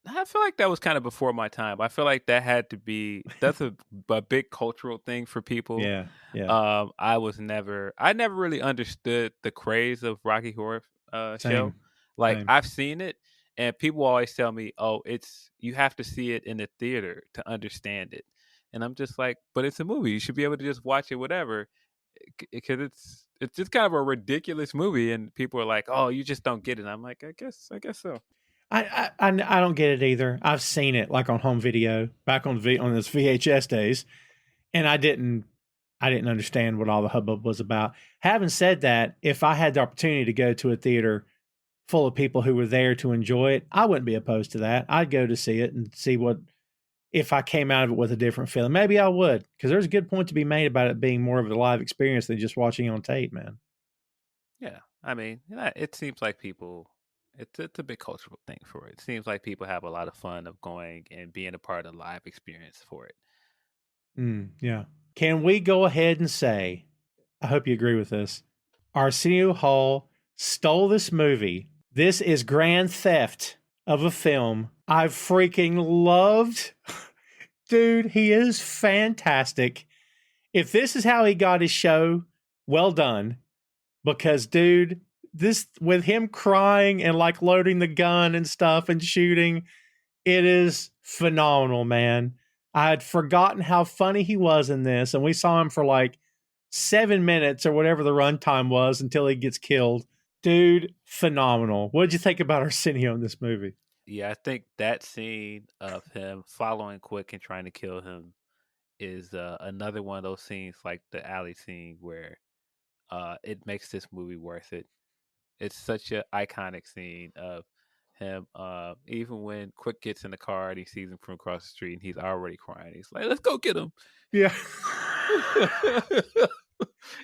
I feel like that was kind of before my time. I feel like that had to be that's a big cultural thing for people. Yeah, yeah. I never really understood the craze of Rocky Horror show. Same, Like same. I've seen it, and people always tell me, "Oh, it's you have to see it in the theater to understand it." And I'm just like, "But it's a movie. You should be able to just watch it, whatever." Because it's just kind of a ridiculous movie, and people are like, "Oh, you just don't get it." I'm like, I guess so." I don't get it either. I've seen it like on home video back on on those VHS days, and I didn't understand what all the hubbub was about. Having said that, if I had the opportunity to go to a theater full of people who were there to enjoy it, I wouldn't be opposed to that. I'd go to see it and see what if I came out of it with a different feeling. Maybe I would, because there's a good point to be made about it being more of a live experience than just watching on tape, man. Yeah, I mean, it seems like people. It's a big cultural thing for it. It seems like people have a lot of fun of going and being a part of the live experience for it. Yeah. Can we go ahead and say, I hope you agree with this, Arsenio Hall stole this movie. This is grand theft of a film I've freaking loved. Dude, he is fantastic. If this is how he got his show, well done. Because, dude, this with him crying and like loading the gun and stuff and shooting, it is phenomenal, man. I had forgotten how funny he was in this, and we saw him for like 7 minutes or whatever the runtime was until he gets killed. Dude, phenomenal. What did you think about Arsenio in this movie? Yeah, I think that scene of him following Quick and trying to kill him is another one of those scenes, like the alley scene, where it makes this movie worth it. It's such an iconic scene of him. Even when Quick gets in the car and he sees him from across the street, and he's already crying. He's like, "Let's go get him." Yeah.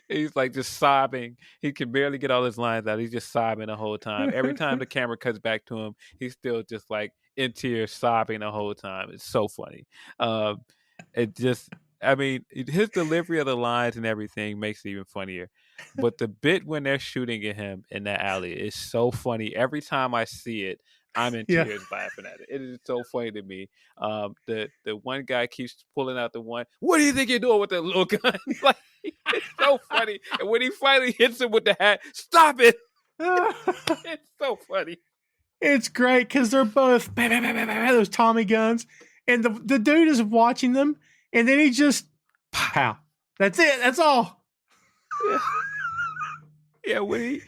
He's like just sobbing. He can barely get all his lines out. He's just sobbing the whole time. Every time the camera cuts back to him, he's still just like in tears, sobbing the whole time. It's so funny. Um, it just, I mean, his delivery of the lines and everything makes it even funnier. But the bit when they're shooting at him in that alley is so funny. Every time I see it, I'm in Yeah. tears laughing at it. It is so funny to me. The one guy keeps pulling out the one. What do you think you're doing with that little gun? Like it's so funny. And when he finally hits him with the hat, stop it! It's so funny. It's great because they're both bam, bam, bam, bam, bam, those Tommy guns, and the dude is watching them, and then he just pow. That's it. That's all. Yeah. When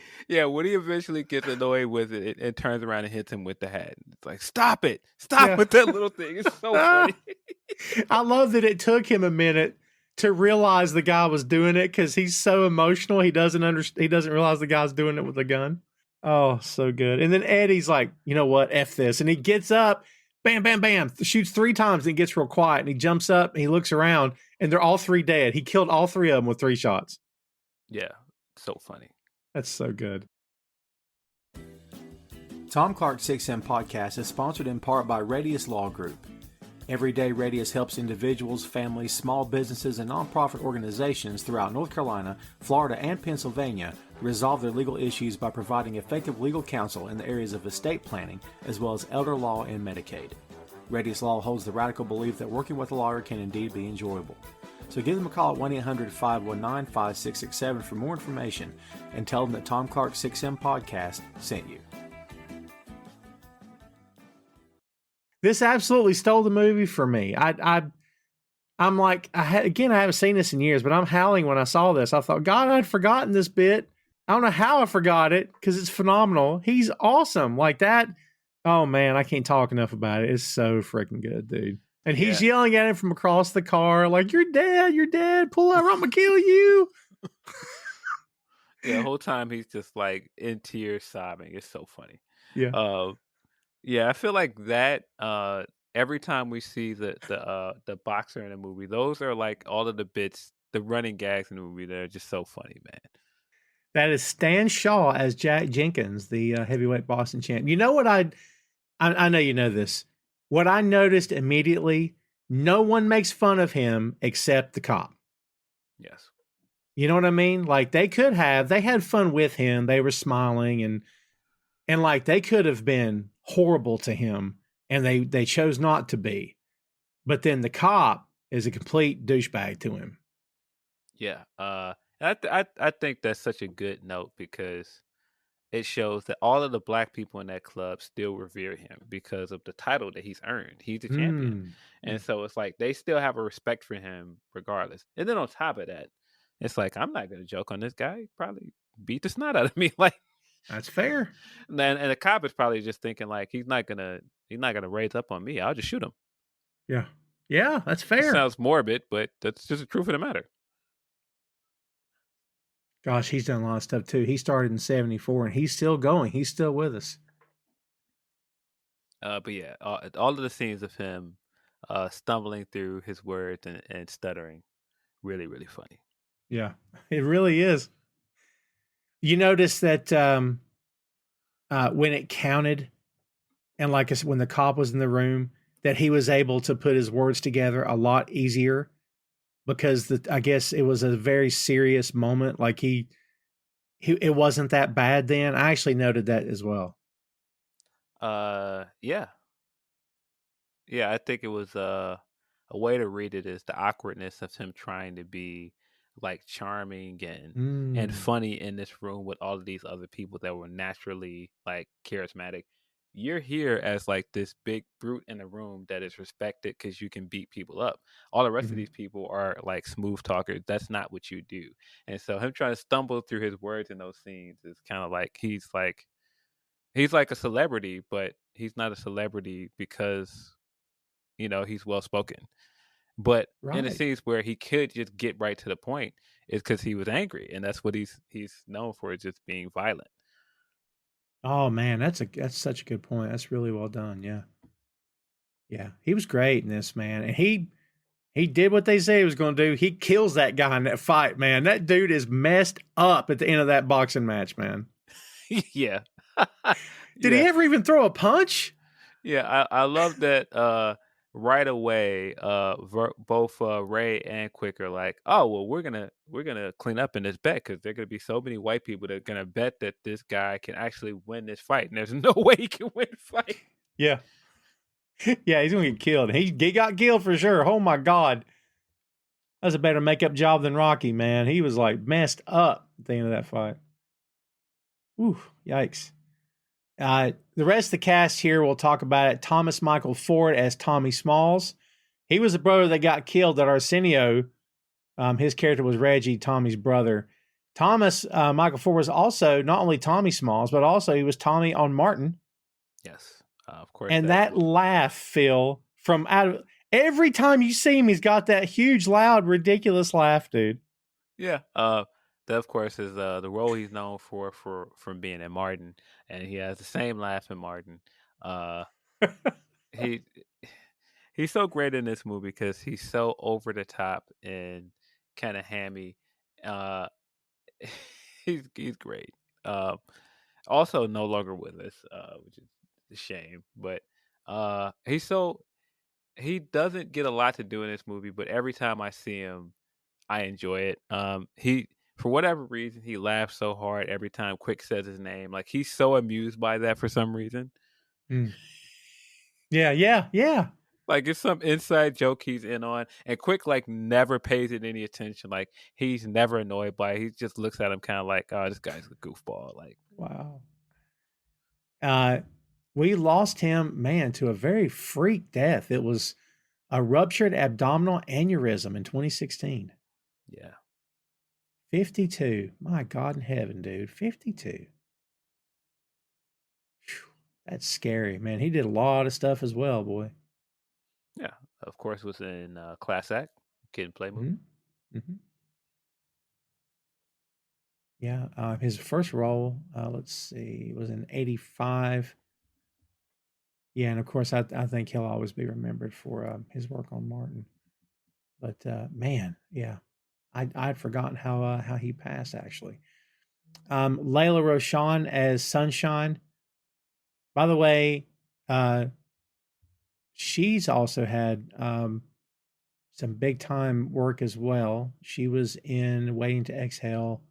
he eventually gets annoyed with it and turns around and hits him with the hat. It's like, stop it. Stop with that little thing. It's so funny. I love that it took him a minute to realize the guy was doing it because he's so emotional. He doesn't realize the guy's doing it with a gun. Oh, so good. And then Eddie's like, you know what? F this. And he gets up, bam, bam, bam, shoots 3 times and gets real quiet. And he jumps up and he looks around and they're all 3 dead. He killed all 3 of them with 3 shots. Yeah. So funny. That's so good. Tom Clark 6M Podcast is sponsored in part by Radius Law Group. Every day, Radius helps individuals, families, small businesses, and nonprofit organizations throughout North Carolina, Florida, and Pennsylvania resolve their legal issues by providing effective legal counsel in the areas of estate planning, as well as elder law and Medicaid. Radius Law holds the radical belief that working with a lawyer can indeed be enjoyable. So give them a call at 1-800-519-5667 for more information and tell them that Tom Clark 6M Podcast sent you. This absolutely stole the movie for me. I'm like, I haven't seen this in years, but I'm howling when I saw this. I thought, God, I'd forgotten this bit. I don't know how I forgot it because it's phenomenal. He's awesome. Like that. Oh man, I can't talk enough about it. It's so freaking good, dude. And he's yelling at him from across the car, like, you're dead, pull out, I'm gonna kill you. Yeah, the whole time he's just like in tears sobbing. It's so funny. Yeah. Yeah, I feel like that every time we see the boxer in a movie, those are like all of the bits, the running gags in the movie that are just so funny, man. That is Stan Shaw as Jack Jenkins, the heavyweight Boston champ. You know what I know you know this. What I noticed immediately, no one makes fun of him except the cop. Yes. You know what I mean? Like they had fun with him. They were smiling and like they could have been horrible to him and they chose not to be. But then the cop is a complete douchebag to him. Yeah. I think that's such a good note because it shows that all of the black people in that club still revere him because of the title that he's earned. He's a champion. And so it's like they still have a respect for him regardless. And then on top of that, it's like I'm not gonna joke on this guy. He probably beat the snot out of me. Like That's fair. and the cop is probably just thinking like he's not gonna raise up on me. I'll just shoot him. Yeah. Yeah, that's It fair. sounds morbid, but that's just the truth of the matter. Gosh, he's done a lot of stuff too. He started in 74 and he's still going. He's still with us. But yeah, all of the scenes of him stumbling through his words and stuttering, really, really funny. Yeah, it really is. You notice that when it counted, and like I said, when the cop was in the room, that he was able to put his words together a lot easier because I guess it was a very serious moment. Like it wasn't that bad then. I actually noted that as well. Yeah, I think it was a way to read it is the awkwardness of him trying to be like charming and funny in this room with all of these other people that were naturally like charismatic. You're here as like this big brute in the room that is respected because you can beat people up. All the rest of these people are like smooth talkers. That's not what you do. And so him trying to stumble through his words in those scenes is kind of like he's like a celebrity, but he's not a celebrity because he's well spoken. But in the Right. scenes where he could just get right to the point is because he was angry, and that's what he's known for, is just being violent. Oh man, that's such a good point. That's really well done. Yeah. Yeah. He was great in this, man. And he did what they say he was going to do. He kills that guy in that fight, man. That dude is messed up at the end of that boxing match, man. Yeah. Did he ever even throw a punch? Yeah, I love that right away both Ray and Quick are like, "Oh, well, we're going to clean up in this bet cuz there're going to be so many white people that are going to bet that this guy can actually win this fight, and there's no way he can win the fight." Yeah. Yeah, he's going to get killed. He got killed for sure. Oh my god. That was a better makeup job than Rocky, man. He was like messed up at the end of that fight. Ooh, yikes. The rest of the cast here, we'll talk about it. Thomas Michael Ford as Tommy Smalls. He was the brother that got killed at Arsenio. His character was Reggie, Tommy's brother. Thomas Michael Ford was also not only Tommy Smalls, but also he was Tommy on Martin. Yes, of course. And that laugh, Phil, from out of every time you see him, he's got that huge, loud, ridiculous laugh, dude. Yeah. That of course is the role he's known for from being in Martin, and he has the same laugh in Martin. He he's so great in this movie because he's so over the top and kind of hammy. Uh, he's great. Also no longer with us, which is a shame. But he doesn't get a lot to do in this movie, but every time I see him, I enjoy it. He for whatever reason he laughs so hard every time Quick says his name. Like he's so amused by that for some reason. Yeah. Like it's some inside joke he's in on, and Quick like never pays it any attention. Like he's never annoyed by it. He just looks at him kind of like, "Oh, this guy's a goofball." Like, wow. We lost him, man, to a very freak death. It was a ruptured abdominal aneurysm in 2016. Yeah. 52. My God in heaven, dude. 52. Whew. That's scary, man. He did a lot of stuff as well, boy. Yeah. Of course, was in Class Act, Kid and Play movie. Yeah. His first role, let's see, was in 85. Yeah, and of course, I think he'll always be remembered for his work on Martin. But man, yeah, I'd forgotten how he passed actually. Layla Roshan as Sunshine. By the way, she's also had some big time work as well. She was in Waiting to Exhale,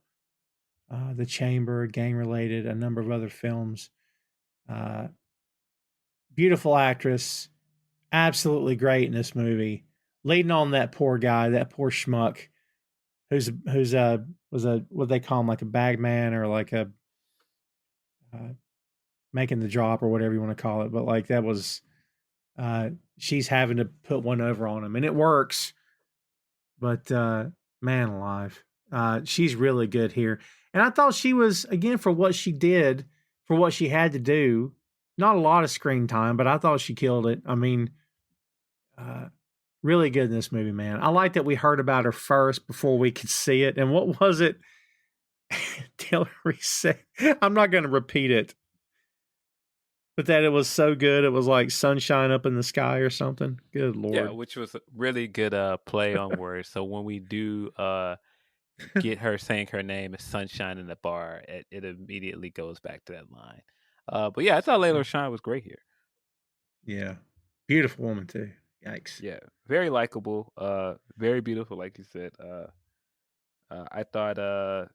The Chamber, Gang Related, a number of other films. Beautiful actress, absolutely great in this movie. Leading on that poor guy, that poor schmuck, who's was a what they call him, like a bag man or like a making the drop or whatever you want to call it. But like that was she's having to put one over on him, and it works. But man alive, she's really good here. And I thought she was, again, for what she did, for what she had to do, not a lot of screen time, but I thought she killed it. I mean, really good in this movie, man. I like that we heard about her first before we could see it. And what was it? Hillary said, I'm not going to repeat it, but that it was so good. It was like sunshine up in the sky or something. Good Lord. Yeah, which was a really good play on words. So when we do get her saying her name is Sunshine in the bar, it immediately goes back to that line. But yeah, I thought Layla Shine was great here. Yeah. Beautiful woman too. Yikes. Yeah, very likable, very beautiful, like you said. I thought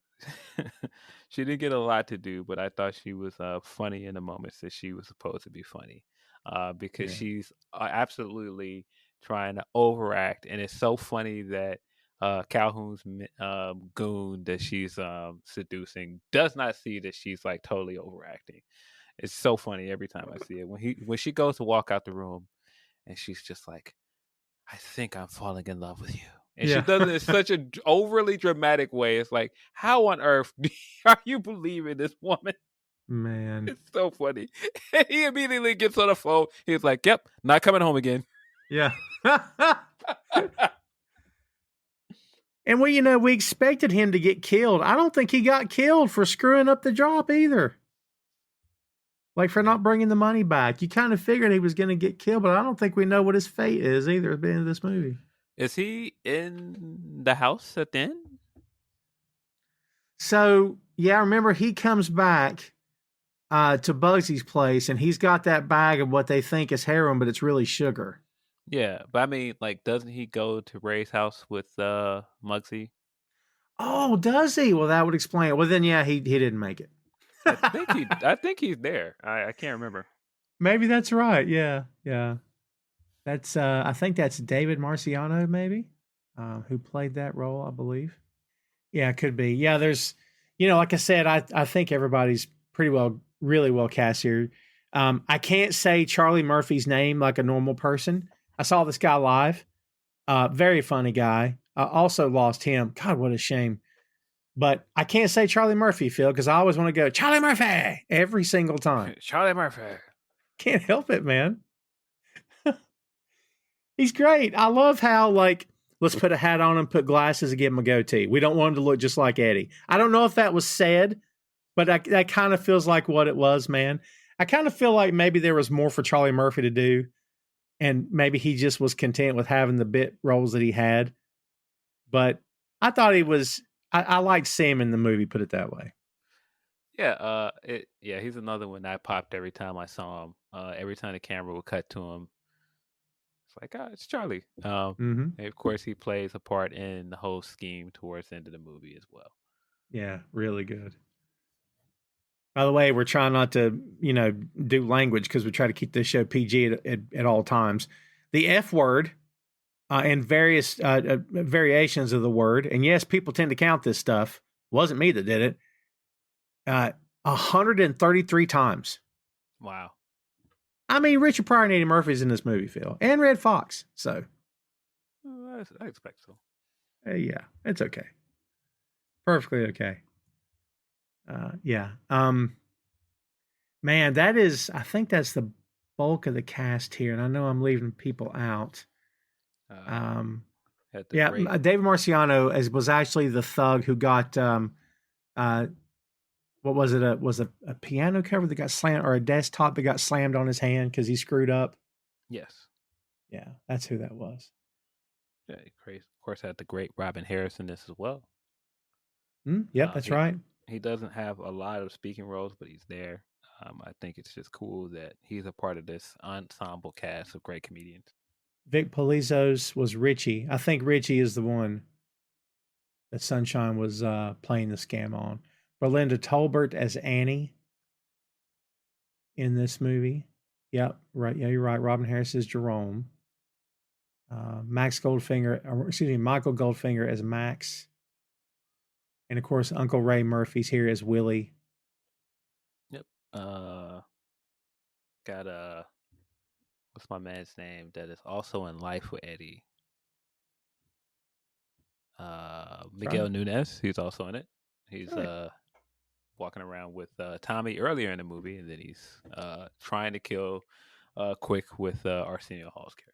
she didn't get a lot to do, but I thought she was funny in the moments that she was supposed to be funny, because she's absolutely trying to overact, and it's so funny that Calhoun's goon that she's seducing does not see that she's like totally overacting. It's so funny every time I see it when she goes to walk out the room, and she's just like, I think I'm falling in love with you. And she does it in such an overly dramatic way. It's like, how on earth are you believing this woman? Man. It's so funny. And he immediately gets on the phone. He's like, yep, not coming home again. Yeah. And we expected him to get killed. I don't think he got killed for screwing up the job either. Like for not bringing the money back. You kind of figured he was going to get killed, but I don't think we know what his fate is either at the end of this movie. Is he in the house at the end? So, yeah, remember he comes back to Bugsy's place, and he's got that bag of what they think is heroin, but it's really sugar. Yeah, but I mean, like, doesn't he go to Ray's house with Muggsy? Oh, does he? Well, that would explain it. Well, then, yeah, he didn't make it. I think he's there. I can't remember. Maybe that's right. Yeah. That's I think that's David Marciano, maybe, who played that role, I believe. Yeah, it could be. Yeah, there's, like I said, I think everybody's really well cast here. I can't say Charlie Murphy's name like a normal person. I saw this guy live. Very funny guy. Also lost him. God, what a shame. But I can't say Charlie Murphy, Phil, because I always want to go, Charlie Murphy, every single time. Charlie Murphy. Can't help it, man. He's great. I love how, like, let's put a hat on him, put glasses, and give him a goatee. We don't want him to look just like Eddie. I don't know if that was said, but that kind of feels like what it was, man. I kind of feel like maybe there was more for Charlie Murphy to do, and maybe he just was content with having the bit roles that he had. But I thought he was... I liked Sam in the movie, put it that way. Yeah, he's another one that popped every time I saw him. Every time the camera would cut to him, it's like, it's Charlie. And of course, he plays a part in the whole scheme towards the end of the movie as well. Yeah, really good. By the way, we're trying not to, do language because we try to keep this show PG at all times. The F word and various variations of the word, and yes, people tend to count this stuff. Wasn't me that did it. 133 times. Wow. I mean, Richard Pryor and Eddie Murphy's in this movie, Phil, and Red Fox. So, I expect so. Yeah, it's okay. Perfectly okay. Yeah. Man, I think that's the bulk of the cast here, and I know I'm leaving people out. David Marciano was actually the thug who got what was it? Was a piano cover that got slammed, or a desktop that got slammed on his hand because he screwed up? Yes. Yeah, that's who that was. Yeah, crazy. Of course, had the great Robin Harris in this as well. Yep, that's right. He doesn't have a lot of speaking roles, but he's there. I think it's just cool that he's a part of this ensemble cast of great comedians. Vic Polizos was Richie. I think Richie is the one that Sunshine was playing the scam on. Belinda Tolbert as Annie in this movie. Yep, right. Yeah, you're right. Robin Harris is Jerome. Michael Goldfinger as Max. And of course, Uncle Ray Murphy's here as Willie. Yep. Got what's my man's name that is also in Life with Eddie? Miguel Nunez. He's also in it. He's walking around with Tommy earlier in the movie, and then he's trying to kill Quick with Arsenio Hall's character.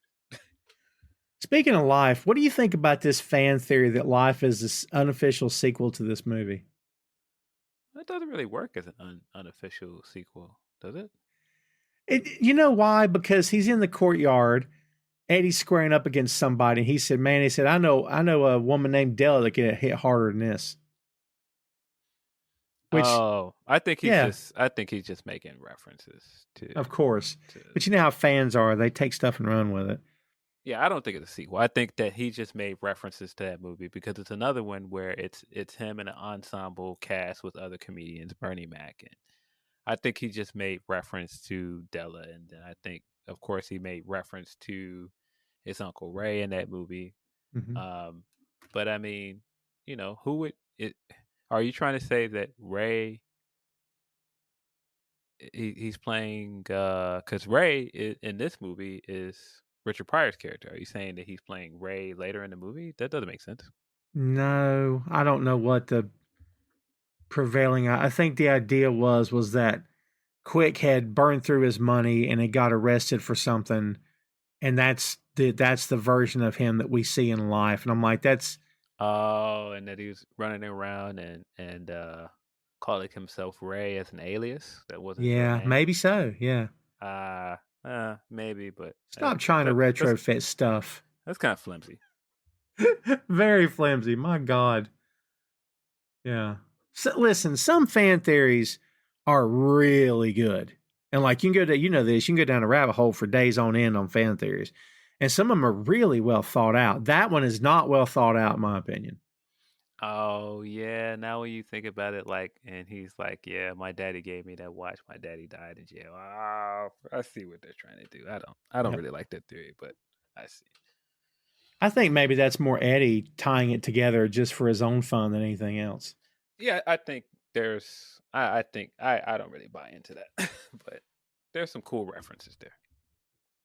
Speaking of Life, what do you think about this fan theory that Life is this unofficial sequel to this movie? That doesn't really work as an unofficial sequel, does it? You know why? Because he's in the courtyard. Eddie's squaring up against somebody. And he said, I know a woman named Della that get hit harder than this. Which, I think he's just making references to. Of course. But you know how fans are. They take stuff and run with it. Yeah, I don't think it's a sequel. I think that he just made references to that movie because it's another one where it's him in an ensemble cast with other comedians, Bernie Mac, and I think he just made reference to Della, and then I think, of course, he made reference to his Uncle Ray in that movie. Mm-hmm. But I mean, who would it? Are you trying to say that Ray? He's playing because Ray in this movie is Richard Pryor's character. Are you saying that he's playing Ray later in the movie? That doesn't make sense. No, I don't know what the prevailing. I think the idea was that Quick had burned through his money and he got arrested for something, and that's the version of him that we see in Life. And I'm like, that's and that he was running around and calling himself Ray as an alias. That wasn't his real name. Maybe so. Yeah. Maybe, but stop trying to retrofit stuff. That's kind of flimsy. Very flimsy. My God. Yeah. So, listen, some fan theories are really good. And like you can go to, you can go down a rabbit hole for days on end on fan theories. And some of them are really well thought out. That one is not well thought out, in my opinion. Oh, yeah. Now when you think about it, and he's like, yeah, my daddy gave me that watch. My daddy died in jail. Oh, I see what they're trying to do. I don't really like that theory, but I see. I think maybe that's more Eddie tying it together just for his own fun than anything else. Yeah, I think I don't really buy into that, but there's some cool references there.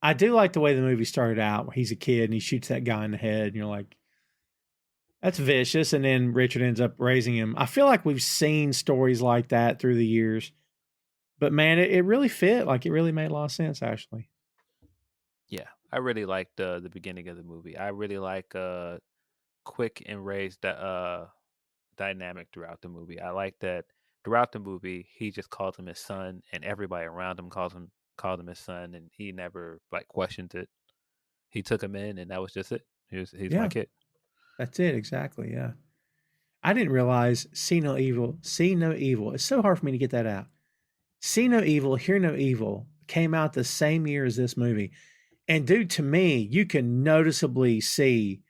I do like the way the movie started out, where he's a kid and he shoots that guy in the head, and you're like, that's vicious. And then Richard ends up raising him. I feel like we've seen stories like that through the years, but man, it really fit. Like it really made a lot of sense, actually. Yeah, I really like the beginning of the movie. I really like Quick and Ray's dynamic throughout the movie. I like that throughout the movie he just calls him his son, and everybody around him called him his son, and he never questioned it. He took him in, and that was just it. He's my kid. That's it, exactly. Yeah, I didn't realize see no evil. It's so hard for me to get that out. See no evil, hear no evil came out the same year as this movie, and dude, to me, you can noticeably see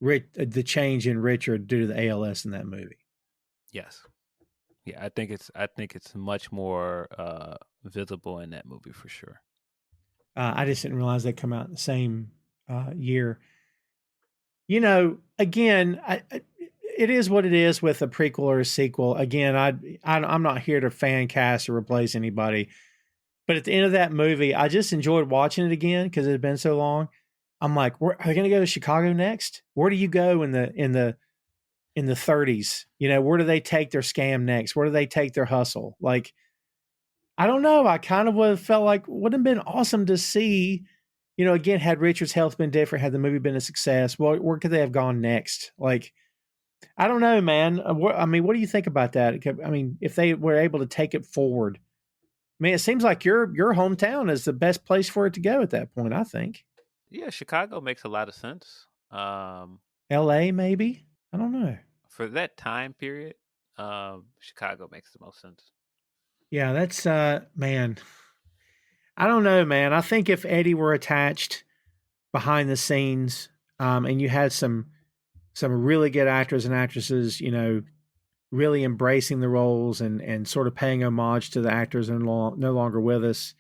the change in Richard due to the ALS in that movie. Yes. Yeah, I think it's much more visible in that movie for sure. I just didn't realize they come out in the same year. Again, it is what it is with a prequel or a sequel. Again, I'm not here to fan cast or replace anybody, but at the end of that movie, I just enjoyed watching it again because it had been so long. I'm like, are they going to go to Chicago next? Where do you go in the 30s? Where do they take their scam next? Where do they take their hustle? Like, I don't know. I kind of would have felt like would have been awesome to see, again, had Richard's health been different, had the movie been a success, where could they have gone next? Like, I don't know, man. What do you think about that? I mean, if they were able to take it forward, it seems like your hometown is the best place for it to go at that point, I think. Yeah, Chicago makes a lot of sense. LA, maybe? I don't know. For that time period, Chicago makes the most sense. Yeah, that's man. I don't know, man. I think if Eddie were attached behind the scenes, and you had some really good actors and actresses, really embracing the roles and sort of paying homage to the actors that are no longer with us,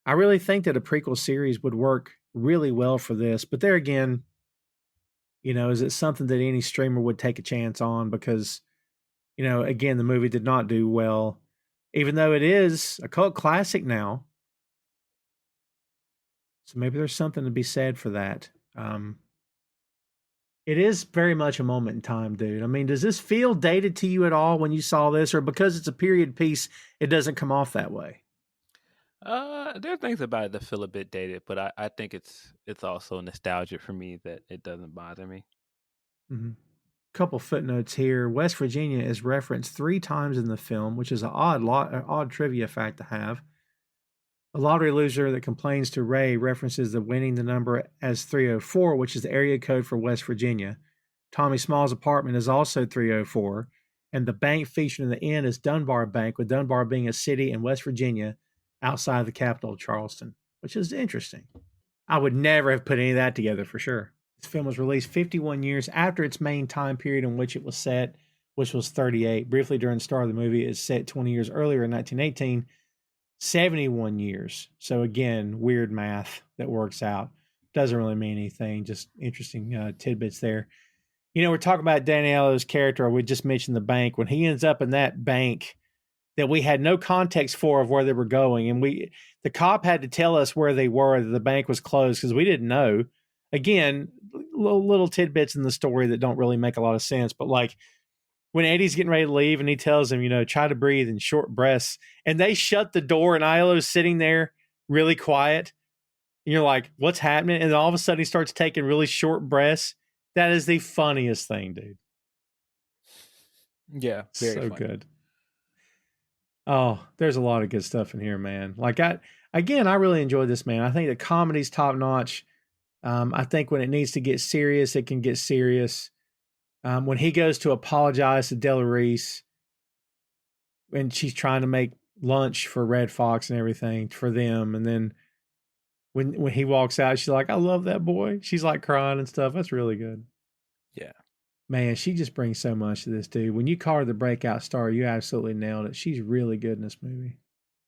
I really think that a prequel series would work really well for this. But there again, is it something that any streamer would take a chance on? Because, again, the movie did not do well, even though it is a cult classic now. So maybe there's something to be said for that. It is very much a moment in time, dude. I mean, does this feel dated to you at all when you saw this, or because it's a period piece, it doesn't come off that way? There are things about it that feel a bit dated, but I think it's also nostalgic for me that it doesn't bother me. Mm-hmm. Couple footnotes here. West Virginia is referenced 3 times in the film, which is an odd trivia fact to have. A lottery loser that complains to Ray references the winning the number as 304, which is the area code for West Virginia. Tommy Small's apartment is also 304, and the bank featured in the inn is Dunbar Bank, with Dunbar being a city in West Virginia outside the capital of Charleston, which is interesting. I would never have put any of that together for sure. This film was released 51 years after its main time period in which it was set, which was 38. Briefly during the start of the movie, it's set 20 years earlier in 1918. 71 years. So again, weird math that works out. Doesn't really mean anything. Just interesting tidbits there. We're talking about Danny Aiello's character. We just mentioned the bank. When he ends up in that bank that we had no context for of where they were going, and the cop had to tell us where they were, that the bank was closed because we didn't know. Again, little tidbits in the story that don't really make a lot of sense. But like, when Eddie's getting ready to leave and he tells him, try to breathe in short breaths, and they shut the door and Aiello's sitting there really quiet. And you're like, what's happening? And then all of a sudden he starts taking really short breaths. That is the funniest thing, dude. Yeah, very so funny. Good. Oh, there's a lot of good stuff in here, man. Like I really enjoyed this, man. I think the comedy's top notch. I think when it needs to get serious, it can get serious. When he goes to apologize to Della Reese, and she's trying to make lunch for Red Fox and everything for them, and then when he walks out, she's like, "I love that boy." She's like crying and stuff. That's really good. Yeah, man, she just brings so much to this, dude. When you call her the breakout star, you absolutely nailed it. She's really good in this movie.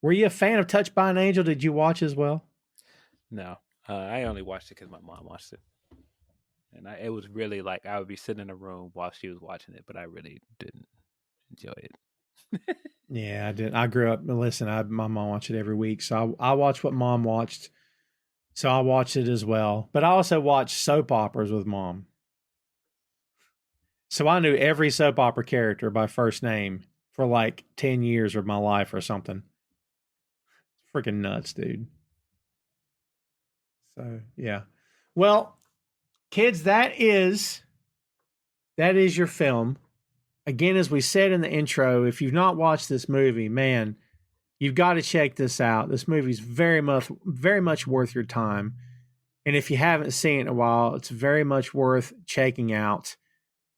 Were you a fan of Touched by an Angel? Did you watch as well? No, I only watched it because my mom watched it. And it was really like I would be sitting in a room while she was watching it, but I really didn't enjoy it. Yeah, I did. I grew up. Listen, my mom watched it every week, so I watched what mom watched. So I watched it as well. But I also watched soap operas with mom. So I knew every soap opera character by first name for like 10 years of my life or something. Freaking nuts, dude. So yeah. Well, kids, that is your film. Again, as we said in the intro, if you've not watched this movie, man, you've got to check this out. This movie's very much worth your time. And if you haven't seen it in a while, it's very much worth checking out.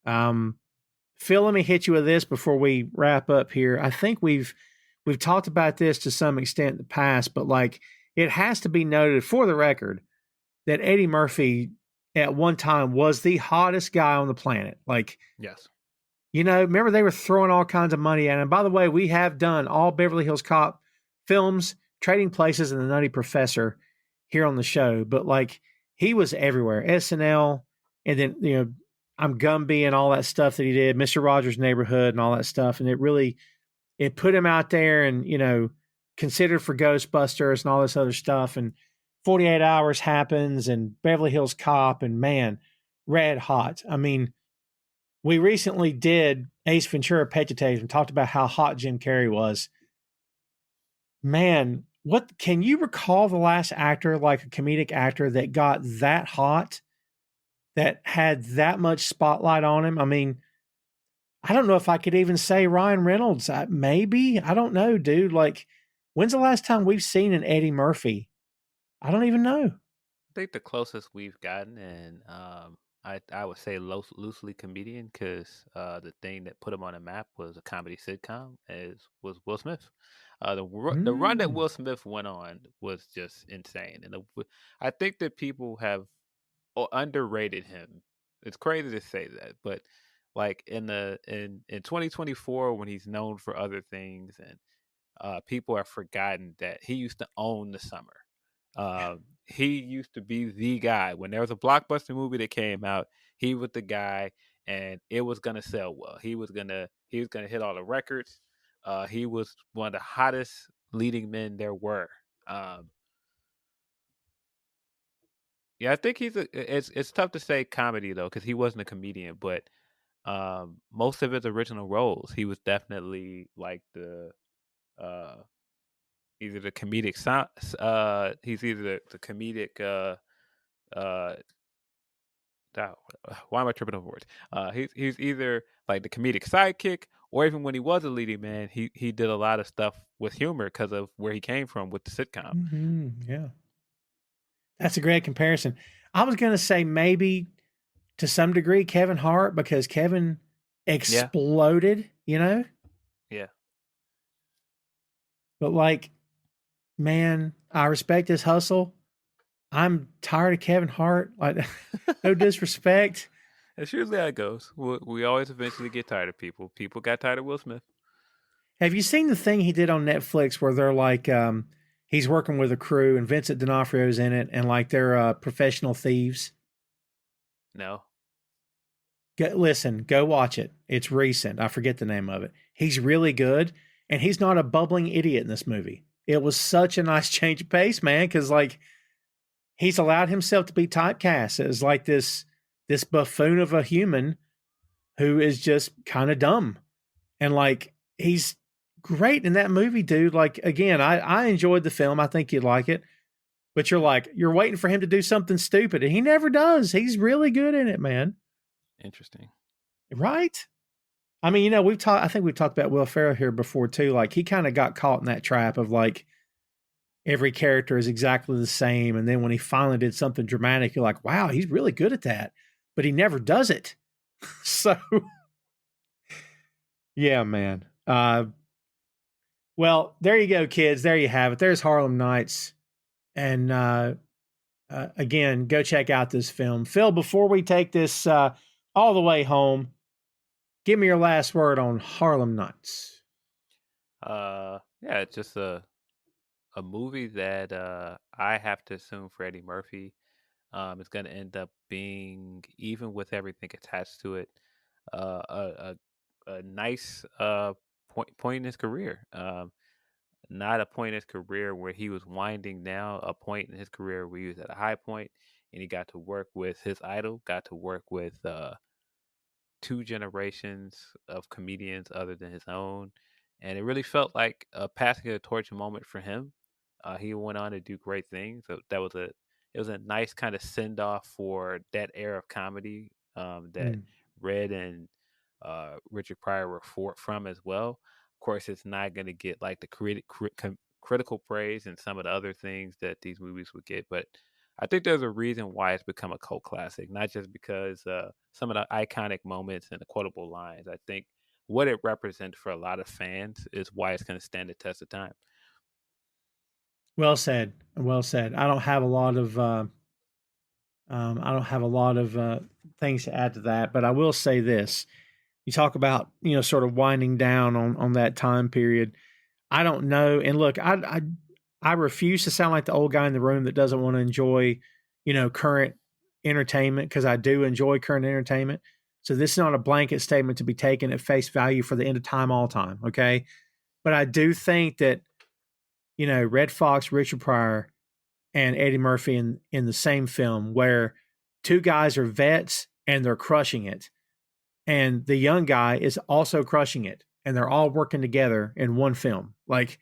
Phil, let me hit you with this before we wrap up here. I think we've talked about this to some extent in the past, but like, it has to be noted for the record that Eddie Murphy at one time was the hottest guy on the planet. Like, yes. Remember they were throwing all kinds of money at him. By the way, we have done all Beverly Hills Cop films, Trading Places, and The Nutty Professor here on the show. But like, he was everywhere. SNL, and then, I'm Gumby and all that stuff that he did, Mr. Rogers' Neighborhood and all that stuff. And it put him out there and, considered for Ghostbusters and all this other stuff. And 48 Hours happens and Beverly Hills Cop, and man, red hot. I mean, we recently did Ace Ventura: Pet Detective and talked about how hot Jim Carrey was. Man, what can you recall the last actor, like a comedic actor, that got that hot, that had that much spotlight on him? I mean, I don't know if I could even say Ryan Reynolds. Maybe. I don't know, dude. Like, when's the last time we've seen an Eddie Murphy? I don't even know. I think the closest we've gotten, and I would say loosely comedian because the thing that put him on the map was a comedy sitcom, as was Will Smith. The run that Mm. Will Smith went on was just insane, and I think that people have underrated him. It's crazy to say that, but like in 2024 when he's known for other things, and people have forgotten that he used to own the summer. He used to be the guy. When there was a blockbuster movie that came out, he was the guy, and it was gonna sell well. He was gonna hit all the records. He was one of the hottest leading men there were. Um, yeah, I think it's tough to say comedy though because he wasn't a comedian, but most of his original roles, he was definitely like the uh either the comedic he's either the comedic uh why am I tripping over words? He's either like the comedic sidekick, or even when he was a leading man, he did a lot of stuff with humor because of where he came from with the sitcom. Yeah. That's a great comparison. I was going to say maybe to some degree Kevin Hart because Kevin Yeah, exploded, you know? yeah. But like, man, I respect his hustle. I'm tired of Kevin Hart. Like, no disrespect. That's usually how it goes. We always eventually get tired of people. People got tired of Will Smith. Have you seen the thing he did on Netflix where they're like, he's working with a crew and Vincent D'Onofrio's in it and like they're professional thieves? No. Listen, go watch it. It's recent. I forget the name of it. He's really good, and he's not a bubbling idiot in this movie. It was such a nice change of pace, man, because like he's allowed himself to be typecast as like this buffoon of a human who is just kind of dumb, and like he's great in that movie, dude. Like again, I enjoyed the film. I think you'd like it, but you're waiting for him to do something stupid, and he never does. He's really good in it, man. Interesting. Right? I mean, you know, we've talked. I think we've talked about Will Ferrell here before too. Like he kind of got caught in that trap of like every character is exactly the same, and then when he finally did something dramatic, you're like, wow, he's really good at that, but he never does it. So, yeah, man. Well, there you go, kids. There you have it. There's Harlem Nights, and again, go check out this film. Phil, before we take this all the way home, give me your last word on Harlem Nights. Yeah, it's just a movie that I have to assume Freddie Murphy is going to end up being, even with everything attached to it, a nice point in his career. Not a point in his career where he was winding down, a point in his career where he was at a high point and he got to work with his idol, got to work with two generations of comedians other than his own, and it really felt like a passing of the torch moment for him. He went on to do great things. So it was a nice kind of send off for that era of comedy that Mm. Red and Richard Pryor were from as well. Of course, it's not going to get like the critical praise and some of the other things that these movies would get, but I think there's a reason why it's become a cult classic, not just because some of the iconic moments and the quotable lines. I think what it represents for a lot of fans is why it's going to stand the test of time. Well said. Well said. I don't have a lot of things to add to that, but I will say this: you talk about sort of winding down on that time period. I don't know, and look, I refuse to sound like the old guy in the room that doesn't want to enjoy current entertainment because I do enjoy current entertainment. So this is not a blanket statement to be taken at face value for the end of time, all time. Okay, but I do think that Red Fox, Richard Pryor, and Eddie Murphy in the same film where two guys are vets and they're crushing it. And the young guy is also crushing it. And they're all working together in one film. Like,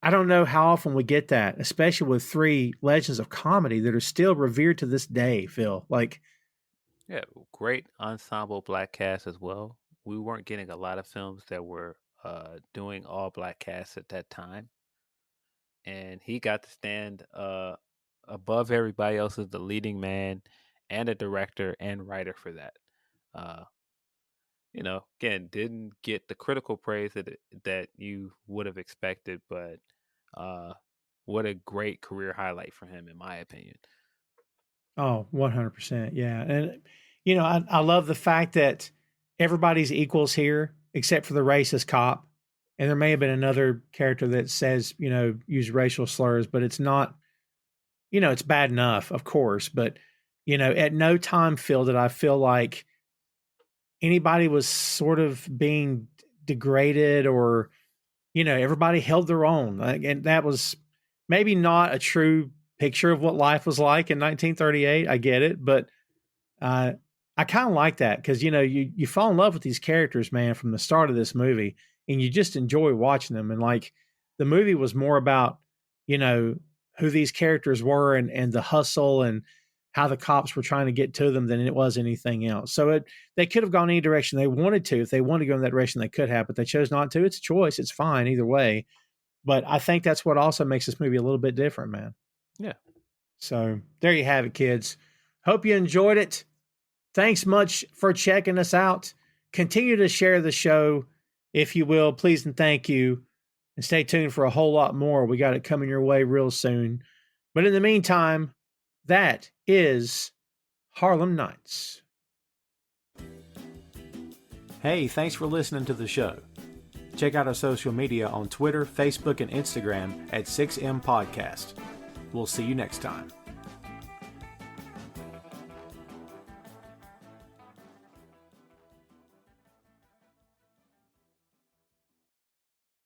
I don't know how often we get that, especially with three legends of comedy that are still revered to this day, Phil. Like, Yeah, great ensemble black cast as well. We weren't getting a lot of films that were doing all black casts at that time, and he got to stand above everybody else as the leading man and a director and writer for that. Again, didn't get the critical praise that you would have expected, but what a great career highlight for him, in my opinion. Oh, 100%. Yeah. And, I love the fact that everybody's equals here except for the racist cop. And there may have been another character that says, use racial slurs, but it's not, it's bad enough, of course. But, at no time, Phil, did I feel like anybody was sort of being degraded or, everybody held their own. And that was maybe not a true picture of what life was like in 1938. I get it, but I kind of like that because you fall in love with these characters, man, from the start of this movie, and you just enjoy watching them. And like the movie was more about who these characters were and the hustle and how the cops were trying to get to them than it was anything else. So they could have gone any direction they wanted to. If they wanted to go in that direction, they could have, but they chose not to. It's a choice. It's fine either way. But I think that's what also makes this movie a little bit different, man. Yeah. So there you have it, kids. Hope you enjoyed it. Thanks much for checking us out. Continue to share the show, if you will, please and thank you. And stay tuned for a whole lot more. We got it coming your way real soon. But in the meantime, that is Harlem Nights. Hey, thanks for listening to the show. Check out our social media on Twitter, Facebook, and Instagram at 6M Podcast. We'll see you next time.